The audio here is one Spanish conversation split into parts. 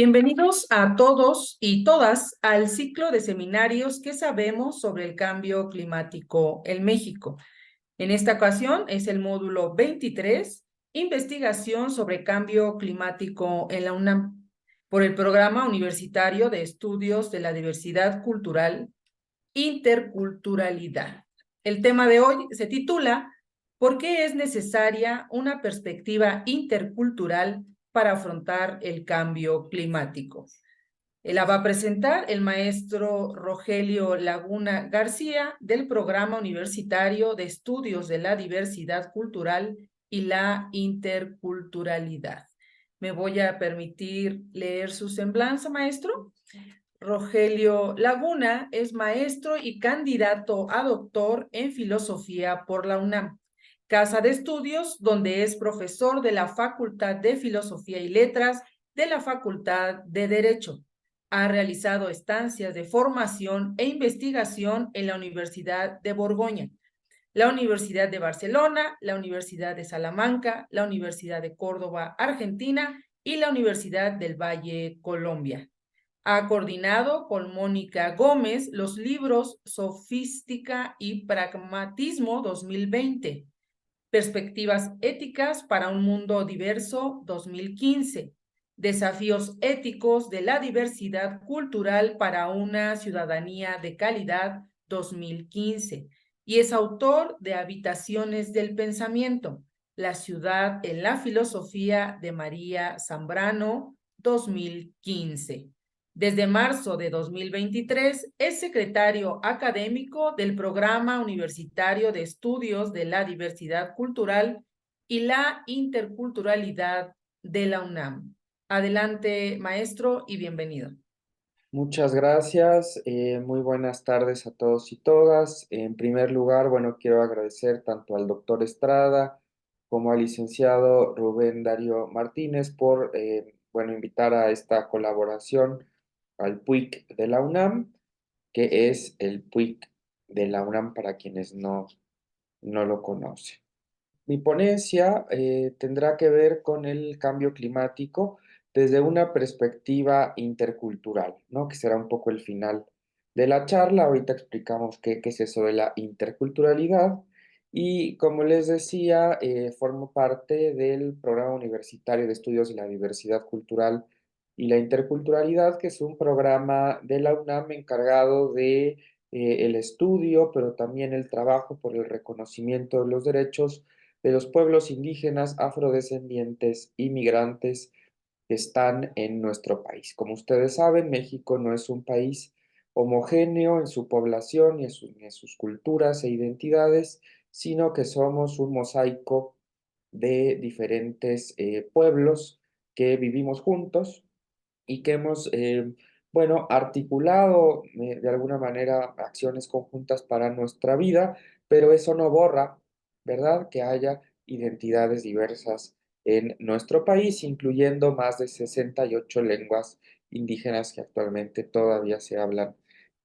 Bienvenidos a todos y todas al ciclo de seminarios que sabemos sobre el cambio climático en México. En esta ocasión es el módulo 23, Investigación sobre Cambio Climático en la UNAM, por el Programa Universitario de Estudios de la Diversidad Cultural, Interculturalidad. El tema de hoy se titula ¿Por qué es necesaria una perspectiva intercultural para afrontar el cambio climático? La va a presentar el maestro Rogelio Laguna García del Programa Universitario de Estudios de la Diversidad Cultural y la Interculturalidad. Me voy a permitir leer su semblanza, maestro. Rogelio Laguna es maestro y candidato a doctor en filosofía por la UNAM, casa de estudios donde es profesor de la Facultad de Filosofía y Letras de la Facultad de Derecho. Ha realizado estancias de formación e investigación en la Universidad de Borgoña, la Universidad de Barcelona, la Universidad de Salamanca, la Universidad de Córdoba, Argentina, y la Universidad del Valle, Colombia. Ha coordinado con Mónica Gómez los libros Sofística y Pragmatismo 2020, Perspectivas éticas para un mundo diverso 2015, Desafíos éticos de la diversidad cultural para una ciudadanía de calidad 2015, y es autor de Habitaciones del Pensamiento, La ciudad en la filosofía de María Zambrano 2015. Desde marzo de 2023 es secretario académico del Programa Universitario de Estudios de la Diversidad Cultural y la Interculturalidad de la UNAM. Adelante, maestro, y bienvenido. Muchas gracias, muy buenas tardes a todos y todas. En primer lugar, bueno, quiero agradecer tanto al doctor Estrada como al licenciado Rubén Darío Martínez por, invitar a esta colaboración al PUIC de la UNAM, que es el PUIC de la UNAM para quienes no lo conocen. Mi ponencia tendrá que ver con el cambio climático desde una perspectiva intercultural, ¿no? Que será un poco el final de la charla. Ahorita explicamos qué es eso de la interculturalidad. Y como les decía, formo parte del Programa Universitario de Estudios de la Diversidad Cultural y la Interculturalidad, que es un programa de la UNAM encargado de el estudio, pero también el trabajo por el reconocimiento de los derechos de los pueblos indígenas, afrodescendientes y migrantes que están en nuestro país. Como ustedes saben, México no es un país homogéneo en su población ni en sus culturas e identidades, sino que somos un mosaico de diferentes pueblos que vivimos juntos y que hemos, articulado de alguna manera acciones conjuntas para nuestra vida, pero eso no borra, ¿verdad?, que haya identidades diversas en nuestro país, incluyendo más de 68 lenguas indígenas que actualmente todavía se hablan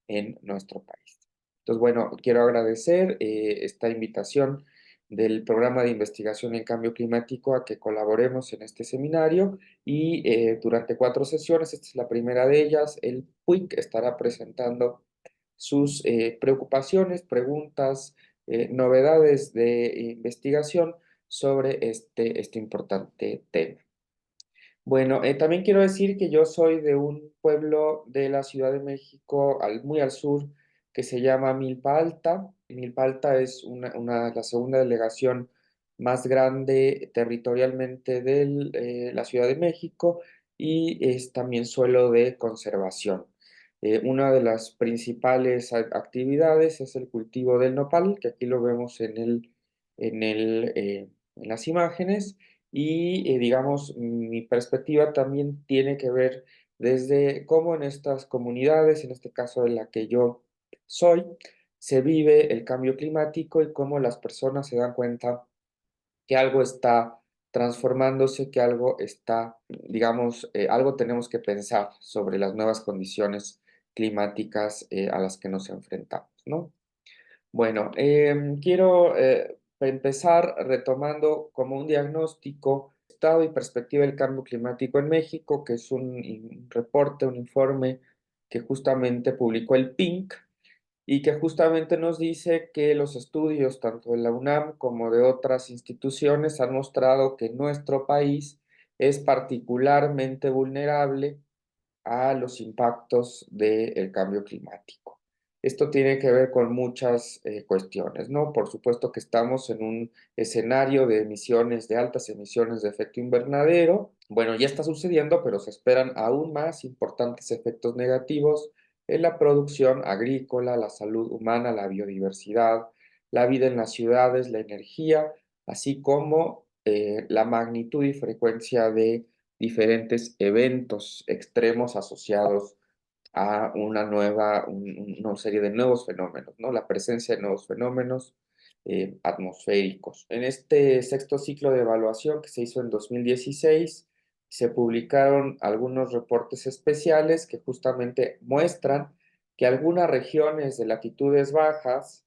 en nuestro país. Entonces, bueno, quiero agradecer esta invitación del Programa de Investigación en Cambio Climático a que colaboremos en este seminario y durante 4 sesiones, esta es la primera de ellas, el PUIC estará presentando sus preocupaciones, preguntas, novedades de investigación sobre este importante tema. Bueno, también quiero decir que yo soy de un pueblo de la Ciudad de México, muy al sur, que se llama Milpa Alta. Milpa Alta es la segunda delegación más grande territorialmente de la Ciudad de México y es también suelo de conservación. Una de las principales actividades es el cultivo del nopal, que aquí lo vemos en las imágenes. Y digamos, mi perspectiva también tiene que ver desde cómo en estas comunidades, en este caso de la que yo soy, se vive el cambio climático y cómo las personas se dan cuenta que algo está transformándose, que algo está, digamos, algo tenemos que pensar sobre las nuevas condiciones climáticas a las que nos enfrentamos, ¿no? Bueno, quiero empezar retomando como un diagnóstico Estado y Perspectiva del Cambio Climático en México, que es un reporte, un informe que justamente publicó el PINC y que justamente nos dice que los estudios tanto de la UNAM como de otras instituciones han mostrado que nuestro país es particularmente vulnerable a los impactos del cambio climático. Esto tiene que ver con muchas cuestiones, ¿no? Por supuesto que estamos en un escenario de emisiones, de altas emisiones de efecto invernadero. Bueno, ya está sucediendo, pero se esperan aún más importantes efectos negativos en la producción agrícola, la salud humana, la biodiversidad, la vida en las ciudades, la energía, así como la magnitud y frecuencia de diferentes eventos extremos asociados a una serie de nuevos fenómenos, ¿no? La presencia de nuevos fenómenos atmosféricos. En este sexto ciclo de evaluación que se hizo en 2016, se publicaron algunos reportes especiales que justamente muestran que algunas regiones de latitudes bajas,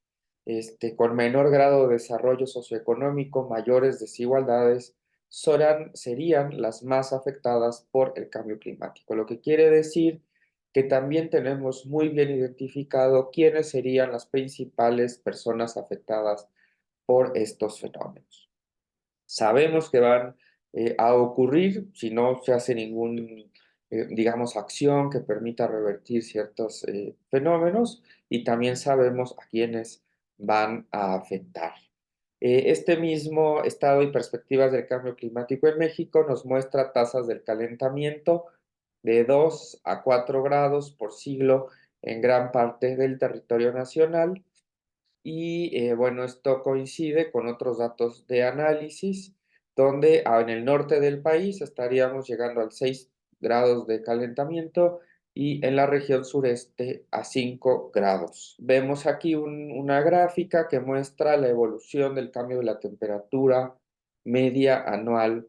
con menor grado de desarrollo socioeconómico, mayores desigualdades, serían las más afectadas por el cambio climático, lo que quiere decir que también tenemos muy bien identificado quiénes serían las principales personas afectadas por estos fenómenos. Sabemos que van a ocurrir si no se hace ningún, digamos, acción que permita revertir ciertos fenómenos y también sabemos a quiénes van a afectar. Este mismo estado y perspectivas del cambio climático en México nos muestra tasas del calentamiento de 2 a 4 grados por siglo en gran parte del territorio nacional. Y bueno, esto coincide con otros datos de análisis, donde en el norte del país estaríamos llegando al 6 grados de calentamiento y en la región sureste a 5 grados. Vemos aquí una gráfica que muestra la evolución del cambio de la temperatura media anual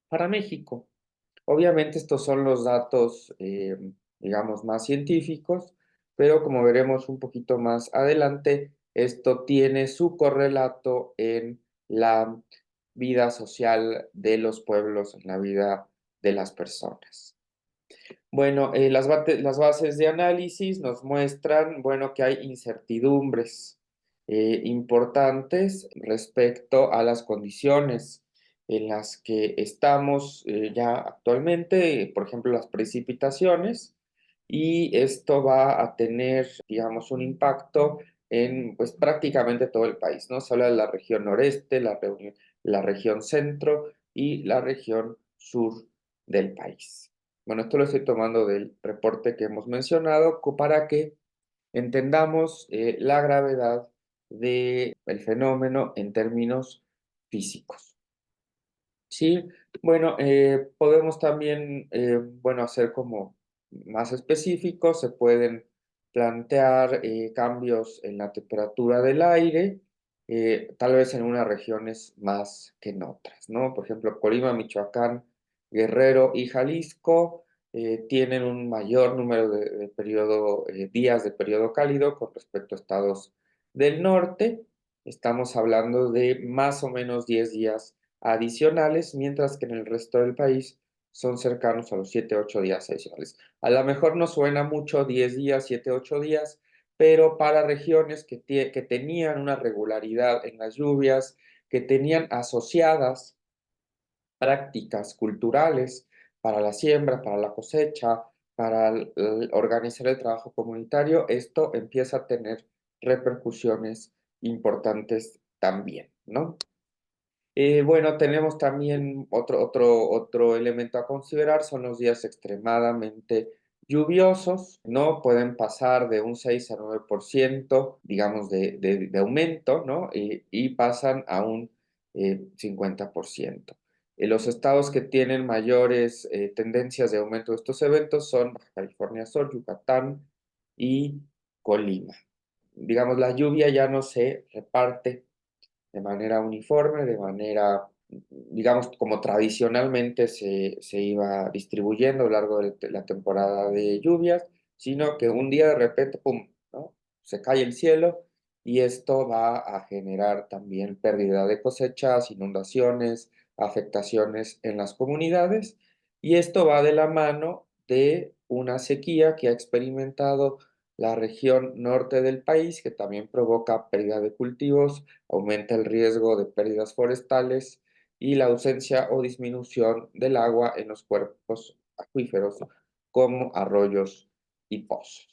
para México. Obviamente estos son los datos, digamos, más científicos, pero como veremos un poquito más adelante, esto tiene su correlato en la vida social de los pueblos, en la vida de las personas. Bueno, las bases de análisis nos muestran, bueno, que hay incertidumbres importantes respecto a las condiciones en las que estamos ya actualmente, por ejemplo, las precipitaciones, y esto va a tener, digamos, un impacto en, pues, prácticamente todo el país, ¿no? Se habla de la región noreste, la región centro y la región sur del país. Bueno, esto lo estoy tomando del reporte que hemos mencionado para que entendamos la gravedad del fenómeno en términos físicos. Sí, bueno, podemos también, bueno, hacer como más específicos, se pueden plantear cambios en la temperatura del aire, tal vez en unas regiones más que en otras, ¿no? Por ejemplo, Colima, Michoacán, Guerrero y Jalisco tienen un mayor número de días de periodo cálido con respecto a estados del norte. Estamos hablando de más o menos 10 días adicionales, mientras que en el resto del país son cercanos a los 7, 8 días adicionales. A lo mejor no suena mucho 10 días, 7, 8 días, pero para regiones que tenían una regularidad en las lluvias, que tenían asociadas prácticas culturales para la siembra, para la cosecha, para organizar el trabajo comunitario, esto empieza a tener repercusiones importantes también, ¿no? Bueno, tenemos también otro elemento a considerar, son los días extremadamente lluviosos, ¿no? Pueden pasar de un 6 a 9%, digamos, de aumento, ¿no? Y pasan a un 50%. Los estados que tienen mayores tendencias de aumento de estos eventos son Baja California Sur, Yucatán y Colima. Digamos, la lluvia ya no se reparte de manera uniforme, de manera, digamos, como tradicionalmente se iba distribuyendo a lo largo de la temporada de lluvias, sino que un día de repente, ¡pum!, ¿no? Se cae el cielo y esto va a generar también pérdida de cosechas, inundaciones, afectaciones en las comunidades, y esto va de la mano de una sequía que ha experimentado la región norte del país, que también provoca pérdida de cultivos, aumenta el riesgo de pérdidas forestales y la ausencia o disminución del agua en los cuerpos acuíferos como arroyos y pozos.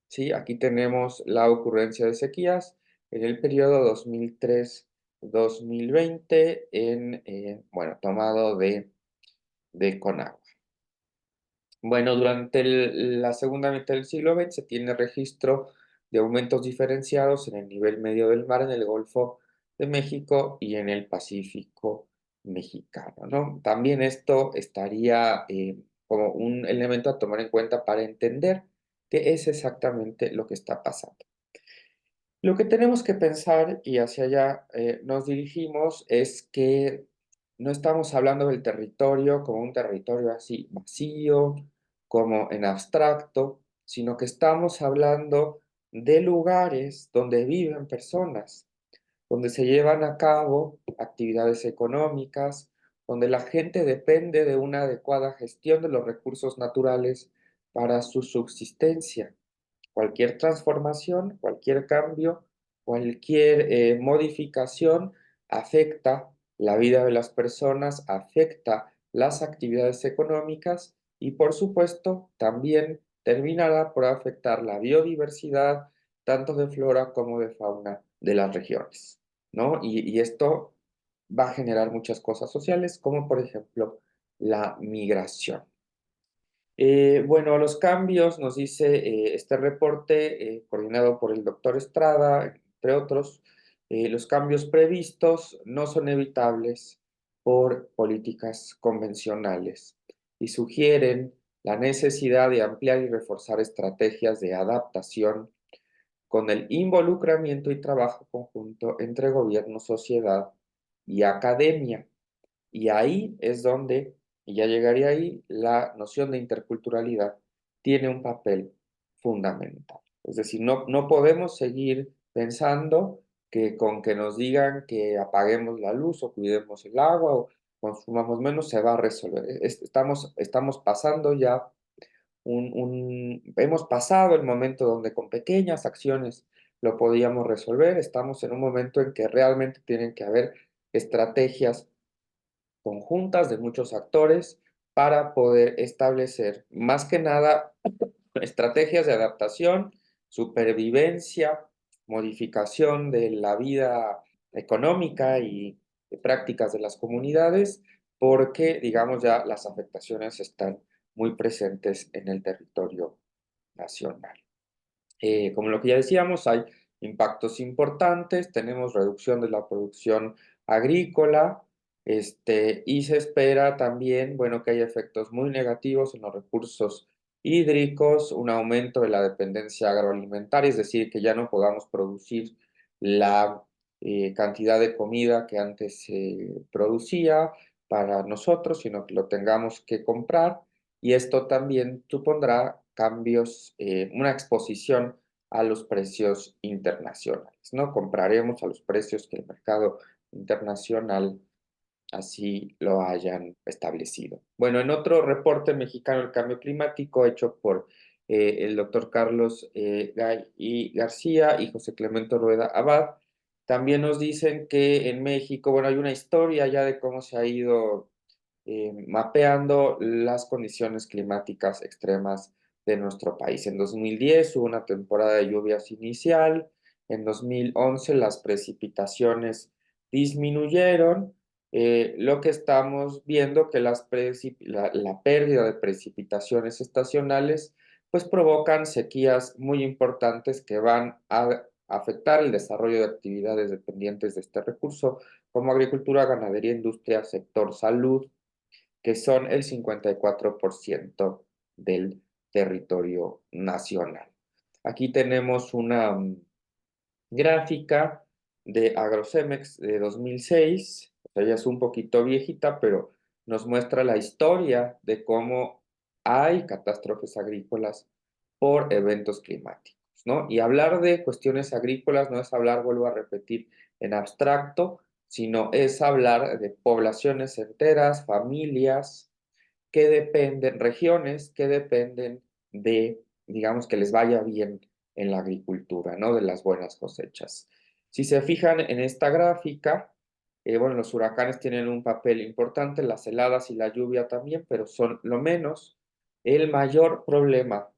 ¿Sí? Aquí tenemos la ocurrencia de sequías en el periodo 2003-2020 bueno, tomado de Conagua. Bueno, durante la segunda mitad del siglo XX se tiene registro de aumentos diferenciados en el nivel medio del mar en el Golfo de México y en el Pacífico mexicano, ¿no? También esto estaría como un elemento a tomar en cuenta para entender qué es exactamente lo que está pasando. Lo que tenemos que pensar, y hacia allá nos dirigimos, es que no estamos hablando del territorio como un territorio así vacío, como en abstracto, sino que estamos hablando de lugares donde viven personas, donde se llevan a cabo actividades económicas, donde la gente depende de una adecuada gestión de los recursos naturales para su subsistencia. Cualquier transformación, cualquier cambio, cualquier modificación afecta la vida de las personas, afecta las actividades económicas y, por supuesto, también terminará por afectar la biodiversidad, tanto de flora como de fauna de las regiones, ¿no? Y esto va a generar muchas cosas sociales, como por ejemplo la migración. Bueno, los cambios, nos dice este reporte, coordinado por el doctor Estrada, entre otros, los cambios previstos no son evitables por políticas convencionales y sugieren la necesidad de ampliar y reforzar estrategias de adaptación con el involucramiento y trabajo conjunto entre gobierno, sociedad y academia. Y ahí es donde, y ya llegaría ahí, la noción de interculturalidad tiene un papel fundamental. Es decir, no podemos seguir pensando que con que nos digan que apaguemos la luz o cuidemos el agua o consumamos menos se va a resolver. Estamos pasando ya hemos pasado el momento donde con pequeñas acciones lo podíamos resolver. Estamos en un momento en que realmente tienen que haber estrategias conjuntas de muchos actores para poder establecer, más que nada, estrategias de adaptación, supervivencia, modificación de la vida económica y de prácticas de las comunidades, porque, digamos, ya las afectaciones están muy presentes en el territorio nacional. Como lo que ya decíamos, hay impactos importantes, tenemos reducción de la producción agrícola, y se espera también, bueno, que haya efectos muy negativos en los recursos hídricos, un aumento de la dependencia agroalimentaria, es decir, que ya no podamos producir la cantidad de comida que antes se producía para nosotros, sino que lo tengamos que comprar, y esto también supondrá cambios, una exposición a los precios internacionales, ¿no? Compraremos a los precios que el mercado internacional así lo hayan establecido. Bueno, en otro reporte mexicano del cambio climático hecho por el doctor Carlos Gay y García y José Clemente Rueda Abad, también nos dicen que en México, bueno, hay una historia ya de cómo se ha ido mapeando las condiciones climáticas extremas de nuestro país. En 2010 hubo una temporada de lluvias inicial, en 2011 las precipitaciones disminuyeron, lo que estamos viendo que la pérdida de precipitaciones estacionales pues provocan sequías muy importantes que van a afectar el desarrollo de actividades dependientes de este recurso, como agricultura, ganadería, industria, sector salud, que son el 54% del territorio nacional. Aquí tenemos una gráfica de Agrocemex de 2006, o sea, ya es un poquito viejita, pero nos muestra la historia de cómo hay catástrofes agrícolas por eventos climáticos, ¿no? Y hablar de cuestiones agrícolas no es hablar, vuelvo a repetir, en abstracto, sino es hablar de poblaciones enteras, familias que dependen, regiones que dependen de, digamos, que les vaya bien en la agricultura, ¿no? De las buenas cosechas. Si se fijan en esta gráfica, bueno, los huracanes tienen un papel importante, las heladas y la lluvia también, pero son lo menos. El mayor problema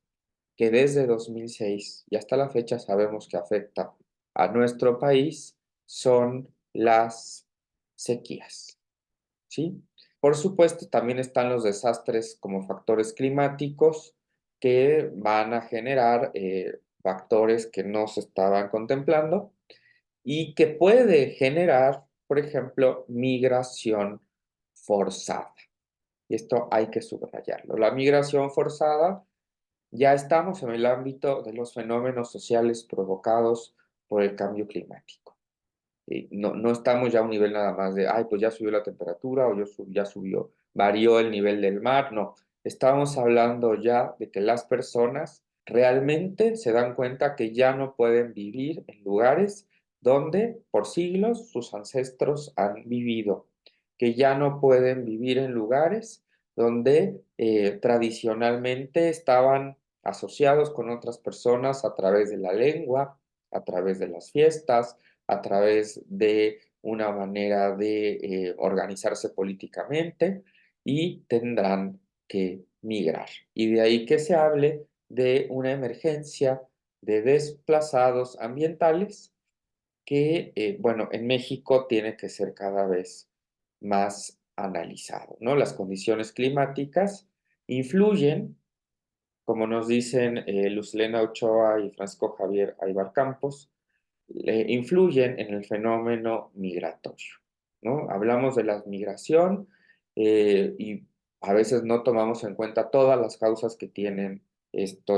que desde 2006 y hasta la fecha sabemos que afecta a nuestro país son las sequías, ¿sí? Por supuesto, también están los desastres como factores climáticos que van a generar factores que no se estaban contemplando y que puede generar, por ejemplo, migración forzada. Y esto hay que subrayarlo. La migración forzada, ya estamos en el ámbito de los fenómenos sociales provocados por el cambio climático. No estamos ya a un nivel nada más de, ay, pues ya subió la temperatura o ya subió, varió el nivel del mar. No, estamos hablando ya de que las personas realmente se dan cuenta que ya no pueden vivir en lugares donde por siglos sus ancestros han vivido, que ya no pueden vivir en lugares donde tradicionalmente estaban asociados con otras personas a través de la lengua, a través de las fiestas, a través de una manera de organizarse políticamente y tendrán que migrar. Y de ahí que se hable de una emergencia de desplazados ambientales que, bueno, en México tiene que ser cada vez más analizado, ¿no? Las condiciones climáticas influyen, como nos dicen Luzlena Ochoa y Francisco Javier Aybar Campos, influyen en el fenómeno migratorio, ¿no? Hablamos de la migración y a veces no tomamos en cuenta todas las causas que tienen este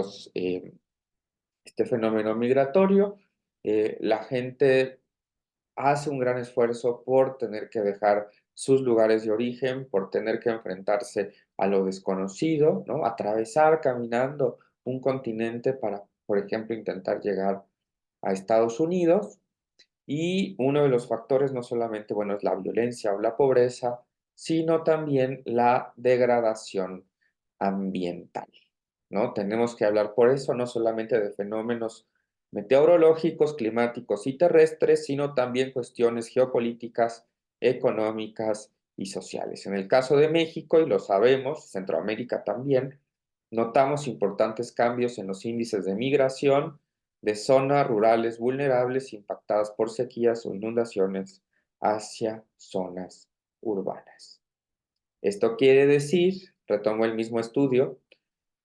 fenómeno migratorio. La gente hace un gran esfuerzo por tener que dejar sus lugares de origen, por tener que enfrentarse a lo desconocido, ¿no? Atravesar caminando un continente para, por ejemplo, intentar llegar a Estados Unidos. Y uno de los factores no solamente, bueno, es la violencia o la pobreza, sino también la degradación ambiental, ¿no? Tenemos que hablar por eso no solamente de fenómenos meteorológicos, climáticos y terrestres, sino también cuestiones geopolíticas, económicas y sociales. En el caso de México, y lo sabemos, Centroamérica también, notamos importantes cambios en los índices de migración de zonas rurales vulnerables impactadas por sequías o inundaciones hacia zonas urbanas. Esto quiere decir, retomo el mismo estudio,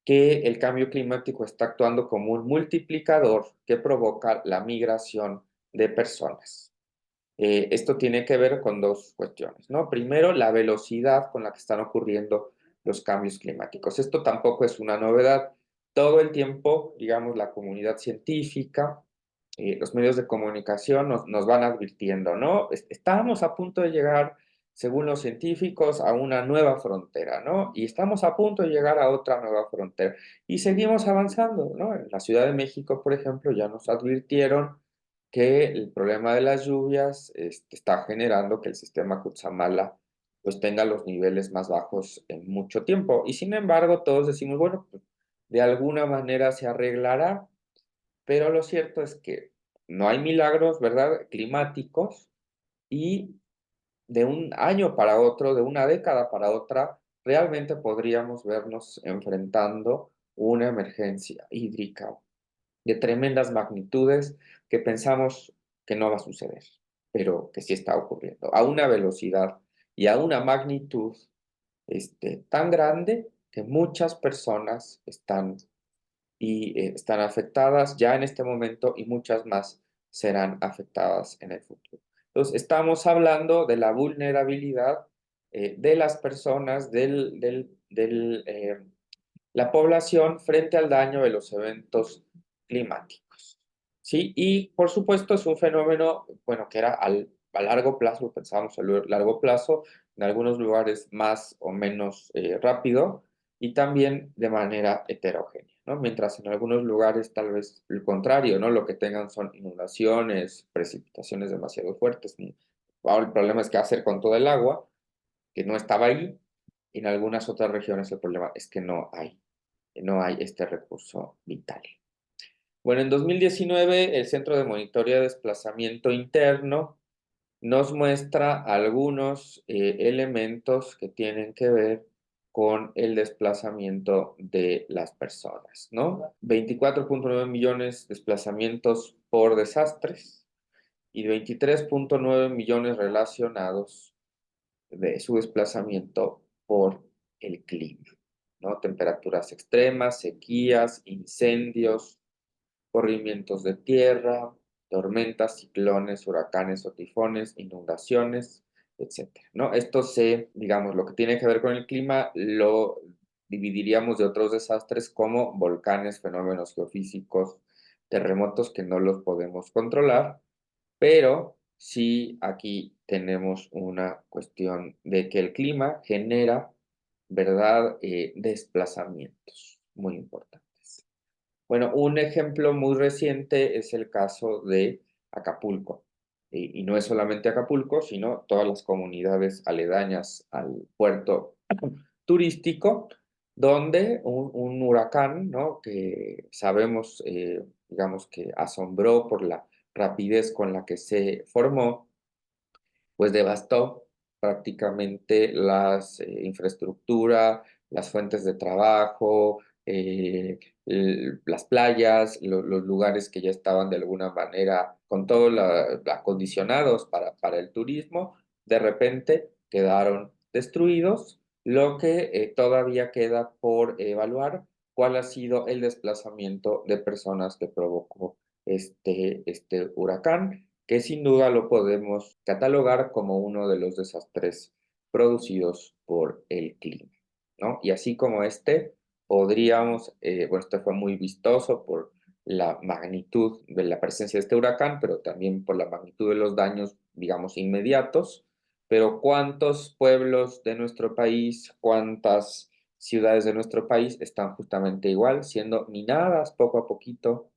que el cambio climático está actuando como un multiplicador que provoca la migración de personas. Esto tiene que ver con dos cuestiones, ¿no? Primero, la velocidad con la que están ocurriendo los cambios climáticos. Esto tampoco es una novedad. Todo el tiempo, digamos, la comunidad científica, los medios de comunicación nos van advirtiendo, ¿no? Estamos a punto de llegar, según los científicos, a una nueva frontera, ¿no? Y estamos a punto de llegar a otra nueva frontera. Y seguimos avanzando, ¿no? En la Ciudad de México, por ejemplo, ya nos advirtieron que el problema de las lluvias está generando que el sistema Cutzamala pues tenga los niveles más bajos en mucho tiempo. Y sin embargo, todos decimos, bueno, pues, de alguna manera se arreglará, pero lo cierto es que no hay milagros, ¿verdad?, climáticos y de un año para otro, de una década para otra, realmente podríamos vernos enfrentando una emergencia hídrica de tremendas magnitudes que pensamos que no va a suceder, pero que sí está ocurriendo, a una velocidad y a una magnitud tan grande que muchas personas están afectadas ya en este momento y muchas más serán afectadas en el futuro. Entonces, estamos hablando de la vulnerabilidad de las personas, la población frente al daño de los eventos climáticos. ¿Sí? Y por supuesto es un fenómeno, bueno, que era a largo plazo, pensábamos a largo plazo, en algunos lugares más o menos rápido y también de manera heterogénea, ¿no? Mientras en algunos lugares tal vez el contrario, ¿no? Lo que tengan son inundaciones, precipitaciones demasiado fuertes, Ahora el problema es qué hacer con todo el agua que no estaba ahí. En algunas otras regiones el problema es que no hay este recurso vital. Bueno, en 2019 el Centro de Monitoreo de Desplazamiento Interno nos muestra algunos elementos que tienen que ver con el desplazamiento de las personas, ¿no? 24.9 millones de desplazamientos por desastres y 23.9 millones relacionados de su desplazamiento por el clima, ¿no? Temperaturas extremas, sequías, incendios, corrimientos de tierra, tormentas, ciclones, huracanes o tifones, inundaciones, etcétera, ¿no? Esto digamos, lo que tiene que ver con el clima lo dividiríamos de otros desastres como volcanes, fenómenos geofísicos, terremotos que no los podemos controlar, pero sí aquí tenemos una cuestión de que el clima genera, ¿verdad? Desplazamientos muy importantes. Bueno, un ejemplo muy reciente es el caso de Acapulco. Y no es solamente Acapulco, sino todas las comunidades aledañas al puerto turístico, donde un huracán, ¿no? Que sabemos, digamos, que asombró por la rapidez con la que se formó, pues devastó prácticamente las infraestructura, las fuentes de trabajo, las playas, los lugares que ya estaban de alguna manera con todo acondicionados para el turismo, de repente quedaron destruidos, lo que todavía queda por evaluar cuál ha sido el desplazamiento de personas que provocó este huracán, que sin duda lo podemos catalogar como uno de los desastres producidos por el clima, ¿no? Y así como podríamos, bueno, este fue muy vistoso por la magnitud de la presencia de este huracán, pero también por la magnitud de los daños, digamos, inmediatos. Pero ¿cuántos pueblos de nuestro país, cuántas ciudades de nuestro país están justamente igual, siendo minadas poco a poquito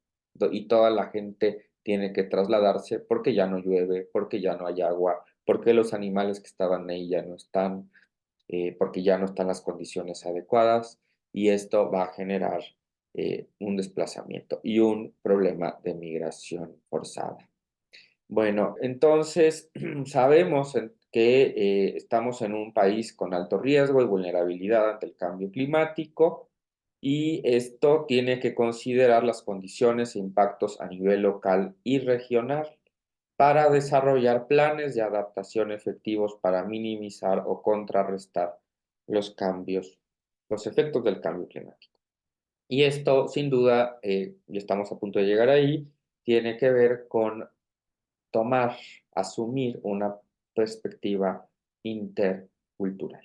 y toda la gente tiene que trasladarse porque ya no llueve, porque ya no hay agua, porque los animales que estaban ahí ya no están, porque ya no están las condiciones adecuadas y esto va a generar un desplazamiento y un problema de migración forzada. Bueno, entonces sabemos que estamos en un país con alto riesgo y vulnerabilidad ante el cambio climático y esto tiene que considerar las condiciones e impactos a nivel local y regional para desarrollar planes de adaptación efectivos para minimizar o contrarrestar los cambios, los efectos del cambio climático. Y esto, sin duda, y estamos a punto de llegar ahí, tiene que ver con tomar, asumir una perspectiva intercultural,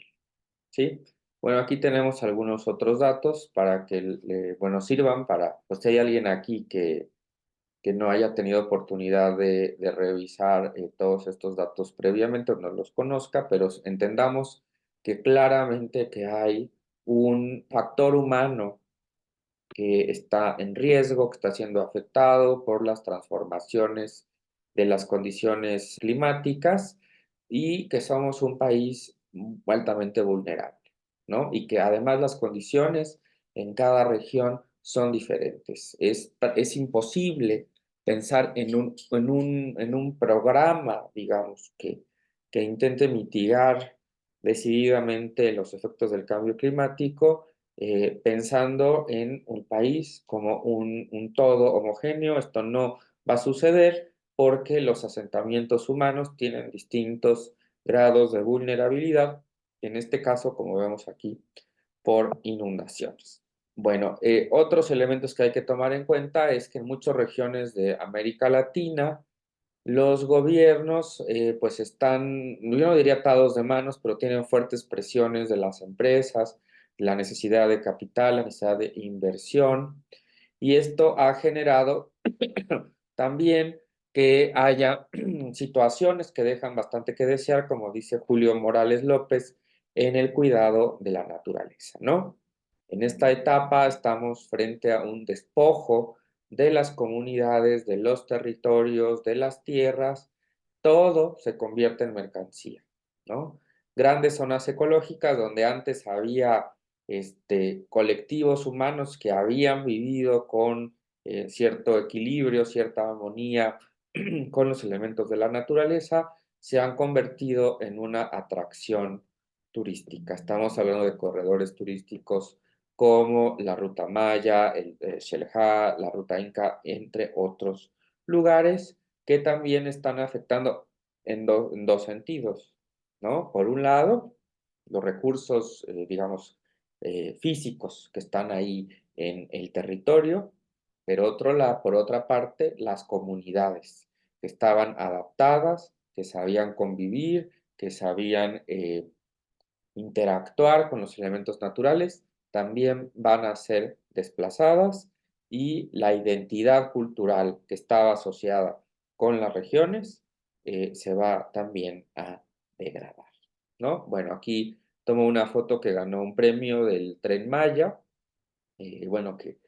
¿sí? Bueno, aquí tenemos algunos otros datos para que, bueno, sirvan para, pues si hay alguien aquí que no haya tenido oportunidad de revisar todos estos datos previamente o no los conozca, pero entendamos que claramente que hay un factor humano que está en riesgo, que está siendo afectado por las transformaciones de las condiciones climáticas y que somos un país altamente vulnerable, ¿no? Y que además las condiciones en cada región son diferentes. Es imposible pensar en un programa, digamos, que intente mitigar decididamente los efectos del cambio climático pensando en un país como un todo homogéneo. Esto no va a suceder porque los asentamientos humanos tienen distintos grados de vulnerabilidad, en este caso, como vemos aquí, por inundaciones. Bueno, otros elementos que hay que tomar en cuenta es que en muchas regiones de América Latina, los gobiernos pues están, yo no diría atados de manos, pero tienen fuertes presiones de las empresas, la necesidad de capital, la necesidad de inversión, y esto ha generado también que haya situaciones que dejan bastante que desear, como dice Julio Morales López, en el cuidado de la naturaleza, ¿no? En esta etapa estamos frente a un despojo de las comunidades, de los territorios, de las tierras, todo se convierte en mercancía, ¿no? Grandes zonas ecológicas donde antes había colectivos humanos que habían vivido con cierto equilibrio, cierta armonía con los elementos de la naturaleza, se han convertido en una atracción turística. Estamos hablando de corredores turísticos como la Ruta Maya, el Xel-Há, la Ruta Inca, entre otros lugares que también están afectando en dos sentidos, ¿no? Por un lado, los recursos, digamos, físicos que están ahí en el territorio, pero por otra parte, las comunidades que estaban adaptadas, que sabían convivir, que sabían interactuar con los elementos naturales, también van a ser desplazadas y la identidad cultural que estaba asociada con las regiones se va también a degradar, ¿no? Bueno, aquí tomo una foto que ganó un premio del Tren Maya, bueno, que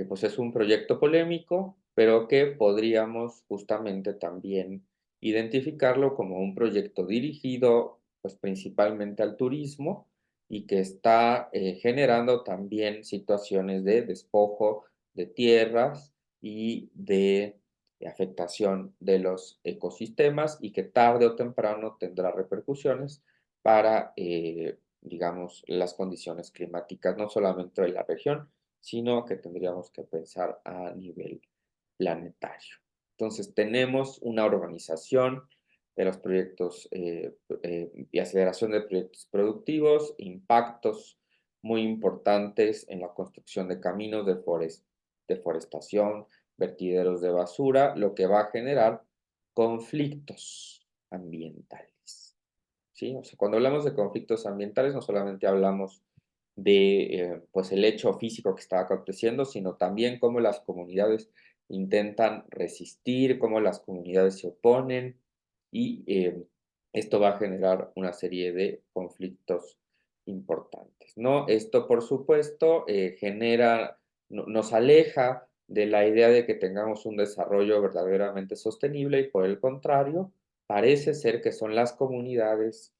pues es un proyecto polémico, pero que podríamos justamente también identificarlo como un proyecto dirigido pues principalmente al turismo y que está generando también situaciones de despojo de tierras y de afectación de los ecosistemas y que tarde o temprano tendrá repercusiones para, digamos, las condiciones climáticas, no solamente de la región, sino que tendríamos que pensar a nivel planetario. Entonces, tenemos una organización de los proyectos y aceleración de proyectos productivos, impactos muy importantes en la construcción de caminos, de deforestación, vertideros de basura, lo que va a generar conflictos ambientales. ¿Sí? O sea, cuando hablamos de conflictos ambientales, no solamente hablamos de pues el hecho físico que está aconteciendo, sino también cómo las comunidades intentan resistir, cómo las comunidades se oponen y esto va a generar una serie de conflictos importantes, ¿no? Esto, por supuesto, nos aleja de la idea de que tengamos un desarrollo verdaderamente sostenible y por el contrario, parece ser que son las comunidades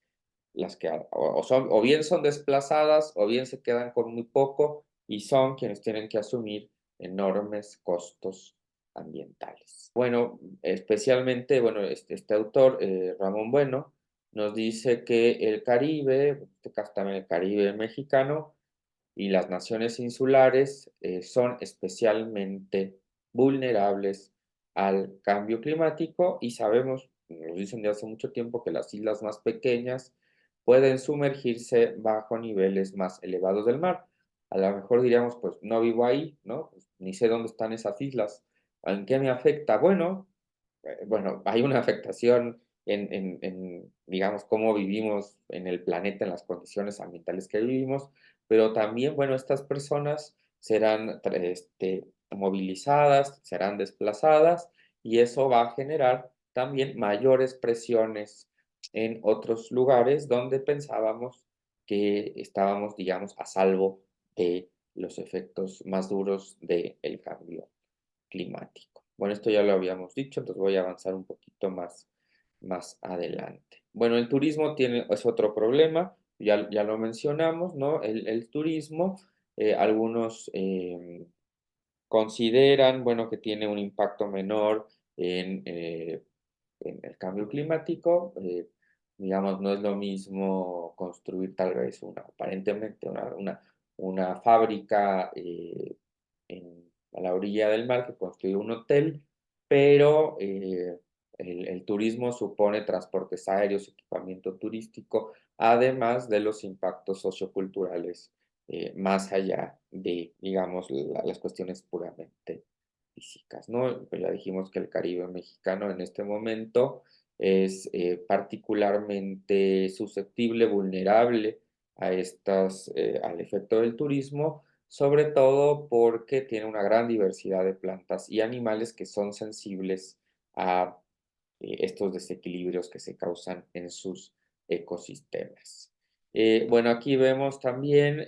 las que o bien son desplazadas o bien se quedan con muy poco y son quienes tienen que asumir enormes costos ambientales. Bueno, especialmente, bueno, este autor, Ramón Bueno, nos dice que el Caribe, en este caso también el Caribe mexicano, y las naciones insulares son especialmente vulnerables al cambio climático y sabemos, nos dicen de hace mucho tiempo, que las islas más pequeñas pueden sumergirse bajo niveles más elevados del mar. A lo mejor diríamos, pues no vivo ahí, ¿no? Pues, ni sé dónde están esas islas. ¿En qué me afecta? Bueno, hay una afectación digamos, cómo vivimos en el planeta, en las condiciones ambientales que vivimos, pero también, bueno, estas personas serán movilizadas, serán desplazadas y eso va a generar también mayores presiones en otros lugares donde pensábamos que estábamos, digamos, a salvo de los efectos más duros del cambio climático. Bueno, esto ya lo habíamos dicho, entonces voy a avanzar un poquito más adelante. Bueno, el turismo es otro problema, ya lo mencionamos, ¿no? El turismo, algunos consideran, bueno, que tiene un impacto menor en el cambio climático. Digamos, no es lo mismo construir tal vez aparentemente una fábrica a la orilla del mar que construir un hotel, pero el turismo supone transportes aéreos, equipamiento turístico, además de los impactos socioculturales más allá de, digamos, las cuestiones puramente físicas, ¿no? Pues ya dijimos que el Caribe mexicano en este momento es particularmente susceptible, vulnerable al efecto del turismo, sobre todo porque tiene una gran diversidad de plantas y animales que son sensibles a estos desequilibrios que se causan en sus ecosistemas. Bueno, aquí vemos también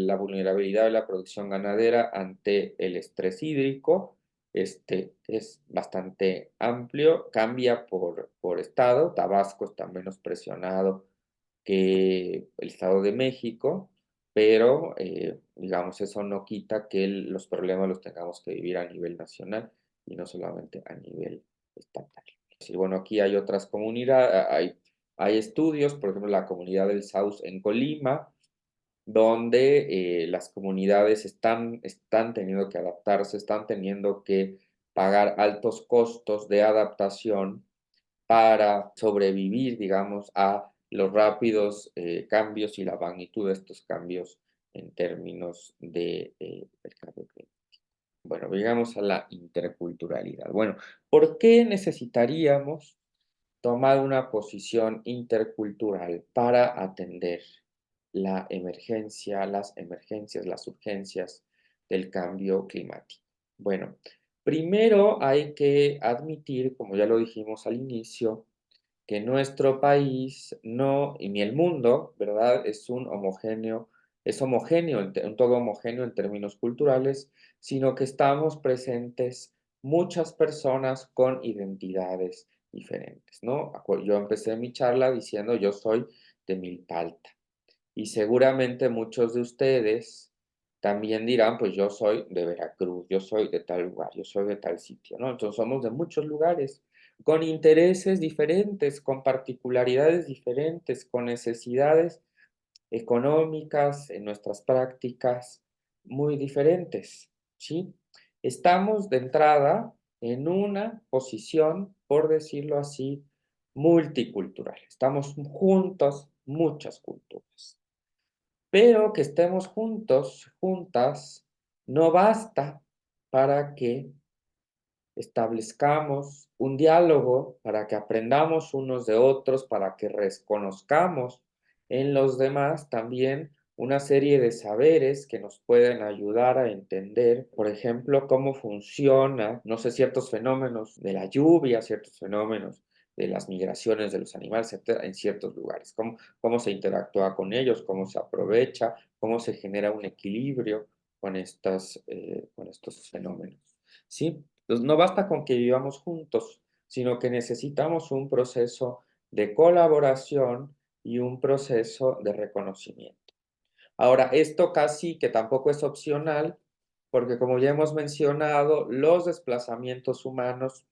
la vulnerabilidad de la producción ganadera ante el estrés hídrico. es bastante amplio, cambia por estado. Tabasco está menos presionado que el Estado de México, pero digamos, eso no quita que los problemas los tengamos que vivir a nivel nacional y no solamente a nivel estatal. Sí, bueno, aquí hay otras comunidades, hay estudios, por ejemplo, la comunidad del Saus en Colima, donde las comunidades están teniendo que adaptarse, están teniendo que pagar altos costos de adaptación para sobrevivir, digamos, a los rápidos cambios y la magnitud de estos cambios en términos del cambio climático. Bueno, llegamos a la interculturalidad. Bueno, ¿por qué necesitaríamos tomar una posición intercultural para atender las emergencias, las urgencias del cambio climático? Bueno, primero hay que admitir, como ya lo dijimos al inicio, que nuestro país no, y ni el mundo, ¿verdad? Es homogéneo, un todo homogéneo en términos culturales, sino que estamos presentes muchas personas con identidades diferentes, ¿no? Yo empecé mi charla diciendo yo soy de Milpalta y seguramente muchos de ustedes también dirán, pues yo soy de Veracruz, yo soy de tal lugar, yo soy de tal sitio, ¿no? Entonces somos de muchos lugares, con intereses diferentes, con particularidades diferentes, con necesidades económicas en nuestras prácticas muy diferentes, ¿sí? Estamos de entrada en una posición, por decirlo así, multicultural. Estamos juntos, muchas culturas. Pero que estemos juntos, juntas, no basta para que establezcamos un diálogo, para que aprendamos unos de otros, para que reconozcamos en los demás también una serie de saberes que nos pueden ayudar a entender, por ejemplo, cómo funciona, no sé, ciertos fenómenos de la lluvia, ciertos fenómenos de las migraciones de los animales, etcétera, en ciertos lugares, cómo se interactúa con ellos, cómo se aprovecha, cómo se genera un equilibrio con estos fenómenos, ¿sí? Entonces, no basta con que vivamos juntos, sino que necesitamos un proceso de colaboración y un proceso de reconocimiento. Ahora, esto casi que tampoco es opcional, porque como ya hemos mencionado, los desplazamientos humanos,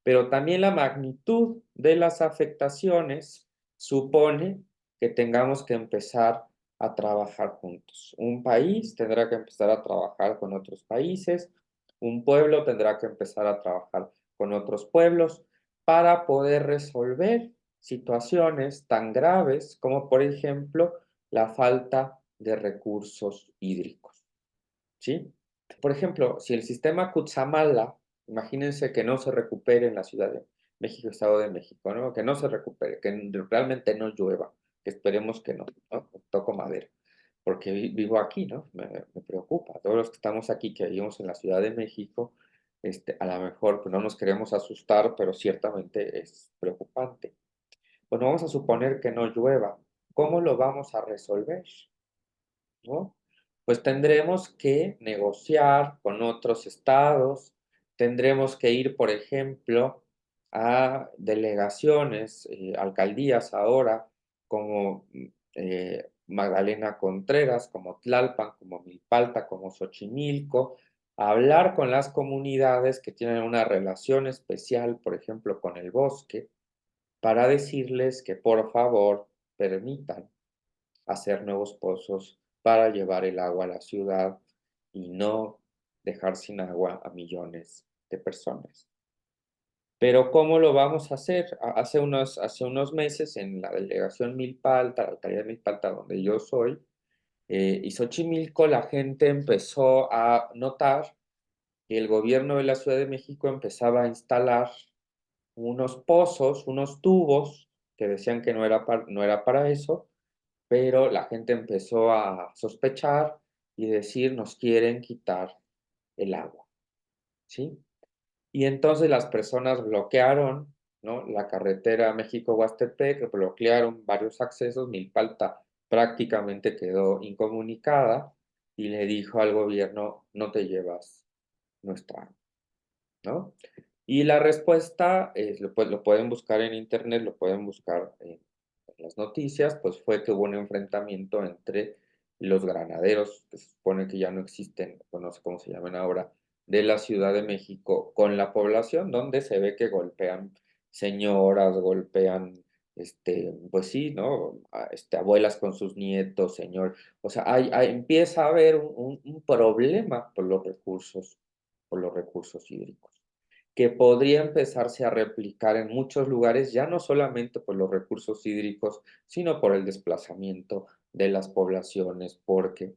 pero también la magnitud de las afectaciones supone que tengamos que empezar a trabajar juntos. Un país tendrá que empezar a trabajar con otros países, un pueblo tendrá que empezar a trabajar con otros pueblos para poder resolver situaciones tan graves como, por ejemplo, la falta de recursos hídricos, ¿sí? Por ejemplo, si el sistema Cutzamala, imagínense que no se recupere en la Ciudad de México, Estado de México, ¿no? Que no se recupere, que realmente no llueva, que esperemos que no, ¿no? Toco madera, porque vivo aquí, ¿no? Me preocupa. Todos los que estamos aquí, que vivimos en la Ciudad de México, a lo mejor pues, no nos queremos asustar, pero ciertamente es preocupante. Bueno, vamos a suponer que no llueva. ¿Cómo lo vamos a resolver? ¿No? Pues tendremos que negociar con otros estados, tendremos que ir, por ejemplo, a delegaciones, alcaldías ahora, como Magdalena Contreras, como Tlalpan, como Milpalta, como Xochimilco, a hablar con las comunidades que tienen una relación especial, por ejemplo, con el bosque, para decirles que por favor permitan hacer nuevos pozos para llevar el agua a la ciudad y no dejar sin agua a millones de personas. Pero ¿cómo lo vamos a hacer? Hace unos meses en la delegación Milpalta, la alcaldía de Milpalta, donde yo soy, y Xochimilco, la gente empezó a notar que el gobierno de la Ciudad de México empezaba a instalar unos pozos, unos tubos, que decían que no era para eso, pero la gente empezó a sospechar y decir, nos quieren quitar el agua, ¿sí? Y entonces las personas bloquearon, ¿no? La carretera México-Huastepec, bloquearon varios accesos, Milpalta prácticamente quedó incomunicada y le dijo al gobierno, no te llevas nuestra agua. ¿no? Y la respuesta, lo pueden buscar en internet, lo pueden buscar en las noticias, pues fue que hubo un enfrentamiento entre los granaderos, que se supone que ya no existen, o no sé cómo se llaman ahora, de la Ciudad de México, con la población, donde se ve que golpean señoras, golpean, pues sí, ¿no? Abuelas con sus nietos, señor. O sea, empieza a haber un problema por los recursos hídricos, que podría empezarse a replicar en muchos lugares, ya no solamente por los recursos hídricos, sino por el desplazamiento de las poblaciones, porque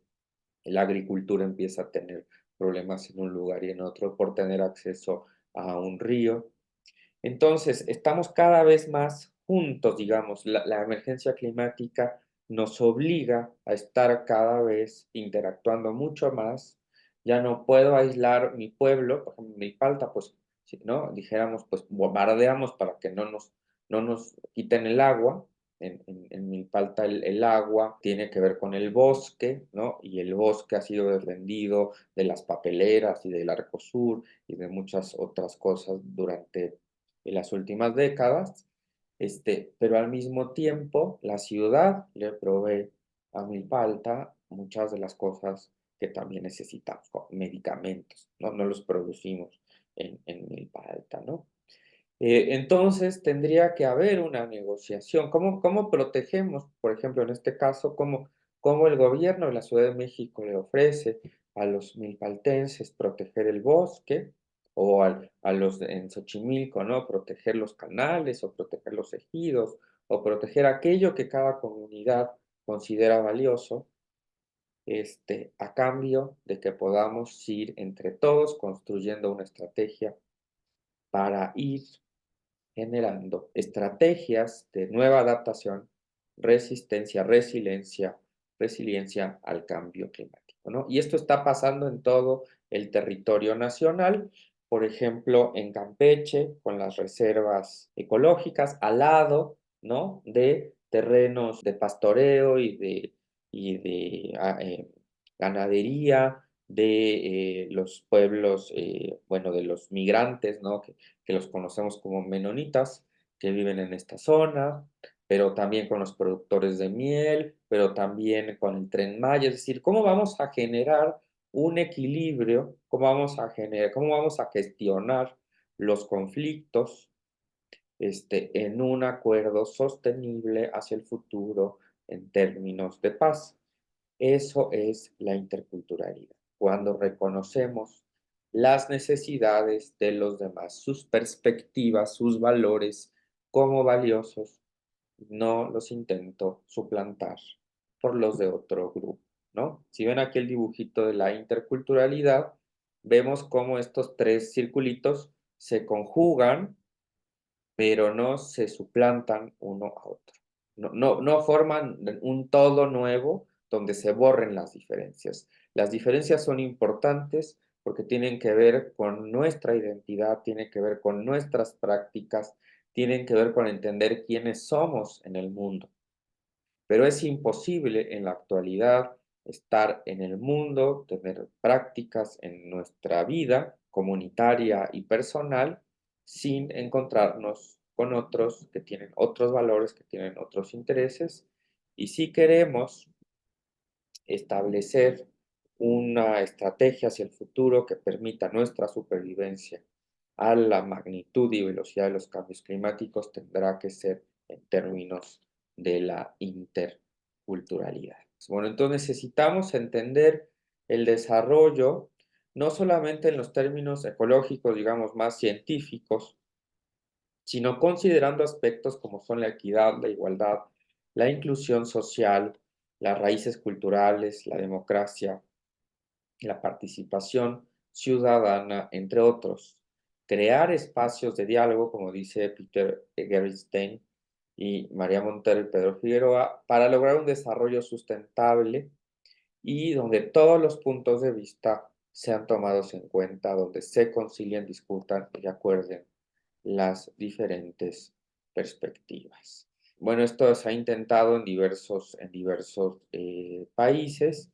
la agricultura empieza a tener problemas en un lugar y en otro por tener acceso a un río. Entonces, estamos cada vez más juntos, digamos, la emergencia climática nos obliga a estar cada vez interactuando mucho más. Ya no puedo aislar mi pueblo, por ejemplo, Milpalta, pues, si no, dijéramos, pues bombardeamos para que no nos quiten el agua. En Milpalta el agua tiene que ver con el bosque, ¿no? Y el bosque ha sido defendido de las papeleras y del Arcosur y de muchas otras cosas durante en las últimas décadas, pero al mismo tiempo la ciudad le provee a Milpalta muchas de las cosas que también necesitamos, como medicamentos, ¿no? No los producimos en Milpalta, ¿no? Entonces tendría que haber una negociación. ¿Cómo protegemos, por ejemplo, en este caso, cómo el gobierno de la Ciudad de México le ofrece a los milpaltenses proteger el bosque o a los en Xochimilco, ¿no? Proteger los canales o proteger los ejidos o proteger aquello que cada comunidad considera valioso, a cambio de que podamos ir entre todos construyendo una estrategia para ir generando estrategias de nueva adaptación, resistencia, resiliencia al cambio climático, ¿no? Y esto está pasando en todo el territorio nacional, por ejemplo, en Campeche, con las reservas ecológicas, al lado, ¿no? De terrenos de pastoreo y de ganadería, de los pueblos, bueno, de los migrantes, ¿no? Que los conocemos como menonitas, que viven en esta zona, pero también con los productores de miel, pero también con el Tren Maya, es decir, cómo vamos a generar un equilibrio, cómo vamos a gestionar los conflictos, en un acuerdo sostenible hacia el futuro en términos de paz. Eso es la interculturalidad, cuando reconocemos las necesidades de los demás, sus perspectivas, sus valores como valiosos, no los intento suplantar por los de otro grupo, ¿no? Si ven aquí el dibujito de la interculturalidad, vemos cómo estos tres circulitos se conjugan, pero no se suplantan uno a otro. No forman un todo nuevo donde se borren las diferencias. Las diferencias son importantes porque tienen que ver con nuestra identidad, tienen que ver con nuestras prácticas, tienen que ver con entender quiénes somos en el mundo. Pero es imposible en la actualidad estar en el mundo, tener prácticas en nuestra vida comunitaria y personal sin encontrarnos con otros que tienen otros valores, que tienen otros intereses. Y si queremos establecer una estrategia hacia el futuro que permita nuestra supervivencia a la magnitud y velocidad de los cambios climáticos, tendrá que ser en términos de la interculturalidad. Bueno, entonces necesitamos entender el desarrollo no solamente en los términos ecológicos, digamos, más científicos, sino considerando aspectos como son la equidad, la igualdad, la inclusión social, las raíces culturales, la democracia, la participación ciudadana, entre otros. Crear espacios de diálogo, como dice Peter Gerstein y María Montero y Pedro Figueroa, para lograr un desarrollo sustentable y donde todos los puntos de vista sean tomados en cuenta, donde se concilien, discutan y acuerden las diferentes perspectivas. Bueno, esto se ha intentado en diversos países,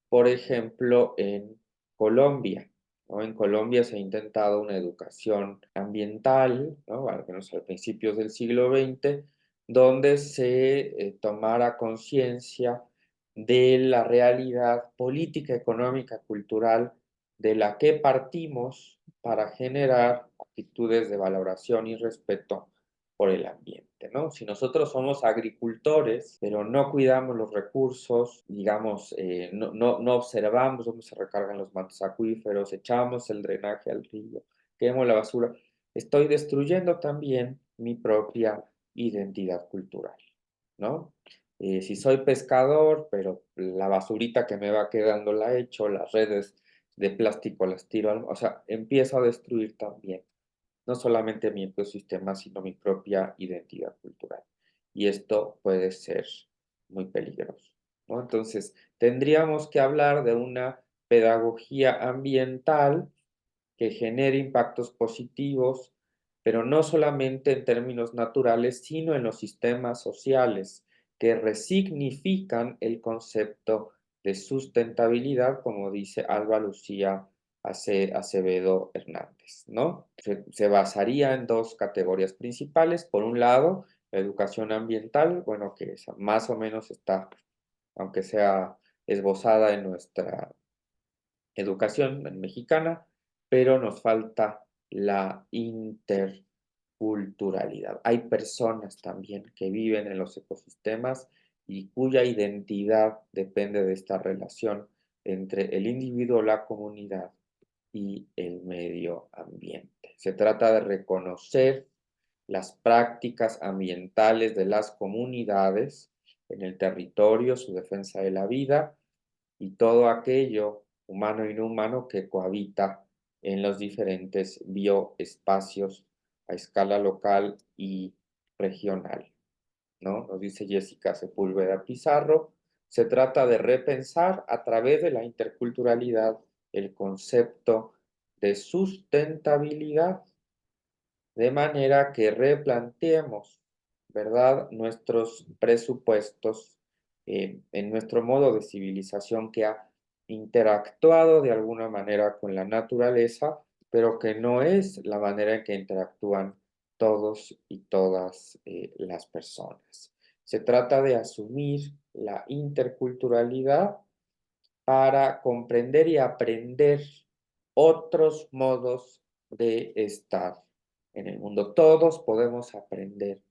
por ejemplo, en Colombia. ¿no? En Colombia se ha intentado una educación ambiental, ¿no? Al menos a principios del siglo XX, donde se tomara conciencia de la realidad política, económica, cultural de la que partimos para generar actitudes de valoración y respeto por el ambiente, ¿no? Si nosotros somos agricultores, pero no cuidamos los recursos, digamos, no observamos dónde se recargan los mantos acuíferos, echamos el drenaje al río, quemo la basura, estoy destruyendo también mi propia identidad cultural, ¿no? Si soy pescador, pero la basurita que me va quedando la echo, las redes de plástico las tiro, o sea, empiezo a destruir también no solamente mi ecosistema, sino mi propia identidad cultural. Y esto puede ser muy peligroso, ¿no? Entonces, tendríamos que hablar de una pedagogía ambiental que genere impactos positivos, pero no solamente en términos naturales, sino en los sistemas sociales, que resignifican el concepto de sustentabilidad, como dice Alba Lucía Acevedo Hernández, ¿no? Se basaría en dos categorías principales. Por un lado, la educación ambiental, bueno, que más o menos está, aunque sea esbozada en nuestra educación mexicana, pero nos falta la interculturalidad. Hay personas también que viven en los ecosistemas y cuya identidad depende de esta relación entre el individuo, la comunidad y el medio ambiente. Se trata de reconocer las prácticas ambientales de las comunidades en el territorio, su defensa de la vida y todo aquello humano y no humano que cohabita en los diferentes bioespacios a escala local y regional, ¿no? Nos dice Jessica Sepúlveda Pizarro, se trata de repensar a través de la interculturalidad el concepto de sustentabilidad, de manera que replanteemos, ¿verdad?, nuestros presupuestos en nuestro modo de civilización que ha interactuado de alguna manera con la naturaleza, pero que no es la manera en que interactúan todos y todas las personas. Se trata de asumir la interculturalidad para comprender y aprender otros modos de estar en el mundo. Todos podemos aprender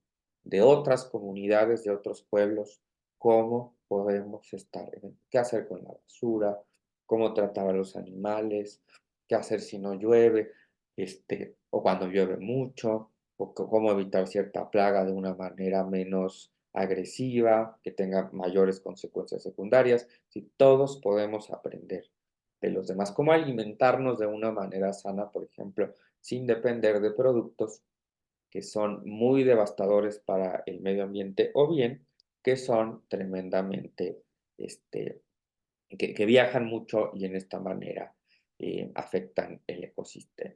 de otras comunidades, de otros pueblos, cómo podemos estar, qué hacer con la basura, cómo tratar a los animales, qué hacer si no llueve, o cuando llueve mucho, o cómo evitar cierta plaga de una manera menos agresiva, que tenga mayores consecuencias secundarias. Si todos podemos aprender de los demás, cómo alimentarnos de una manera sana, por ejemplo, sin depender de productos que son muy devastadores para el medio ambiente o bien que son tremendamente, que viajan mucho y en esta manera afectan el ecosistema.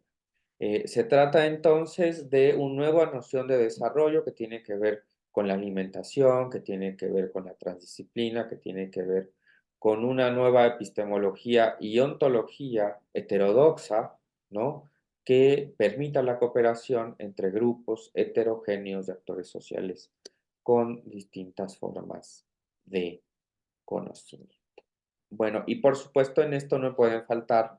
Se trata entonces de una nueva noción de desarrollo que tiene que ver con la alimentación, que tiene que ver con la transdisciplina, que tiene que ver con una nueva epistemología y ontología heterodoxa, ¿no?, que permita la cooperación entre grupos heterogéneos de actores sociales con distintas formas de conocimiento. Bueno, y por supuesto en esto no pueden faltar,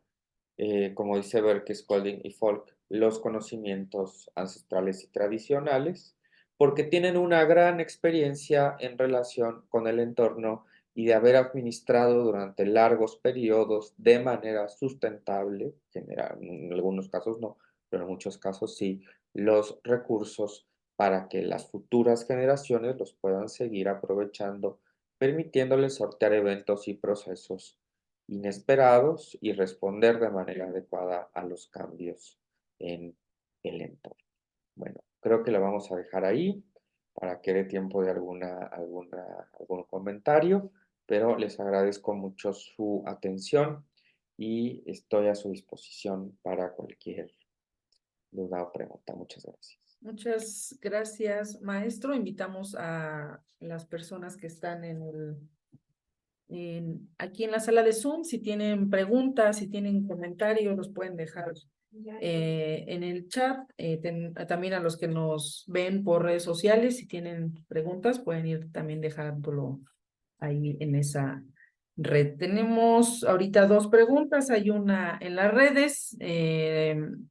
como dice Berke, Skolding y Folk, los conocimientos ancestrales y tradicionales, porque tienen una gran experiencia en relación con el entorno y de haber administrado durante largos periodos de manera sustentable, en algunos casos no, pero en muchos casos sí, los recursos para que las futuras generaciones los puedan seguir aprovechando, permitiéndoles sortear eventos y procesos inesperados y responder de manera adecuada a los cambios en el entorno. Bueno, creo que lo vamos a dejar ahí para que dé tiempo de algún comentario, pero les agradezco mucho su atención y estoy a su disposición para cualquier duda o pregunta. Muchas gracias. Muchas gracias, maestro. Invitamos a las personas que están aquí en la sala de Zoom. Si tienen preguntas, si tienen comentarios, los pueden dejar en el chat. También a los que nos ven por redes sociales, si tienen preguntas, pueden ir también dejándolo ahí en esa red. Tenemos ahorita dos preguntas, hay una en las redes.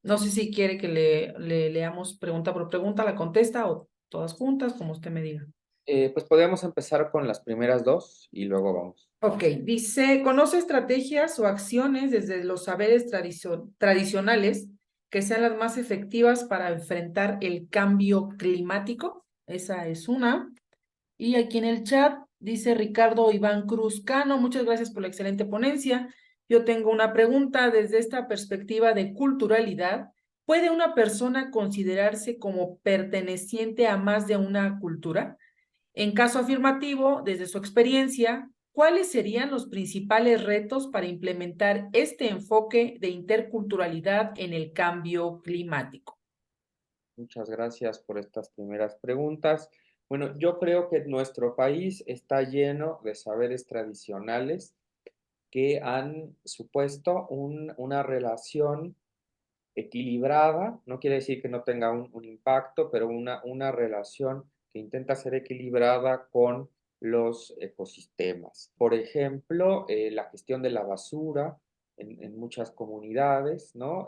No sé si quiere que le leamos pregunta por pregunta, la contesta o todas juntas, como usted me diga. Pues podríamos empezar con las primeras dos y luego vamos. Ok, dice, ¿conoce estrategias o acciones desde los saberes tradicionales que sean las más efectivas para enfrentar el cambio climático? Esa es una. Y aquí en el chat dice Ricardo Iván Cruz Cano, muchas gracias por la excelente ponencia. Yo tengo una pregunta desde esta perspectiva de culturalidad. ¿Puede una persona considerarse como perteneciente a más de una cultura? En caso afirmativo, desde su experiencia, ¿cuáles serían los principales retos para implementar este enfoque de interculturalidad en el cambio climático? Muchas gracias por estas primeras preguntas. Bueno, yo creo que nuestro país está lleno de saberes tradicionales que han supuesto una relación equilibrada, no quiere decir que no tenga un impacto, pero una relación que intenta ser equilibrada con los ecosistemas. Por ejemplo, la gestión de la basura en muchas comunidades, ¿no?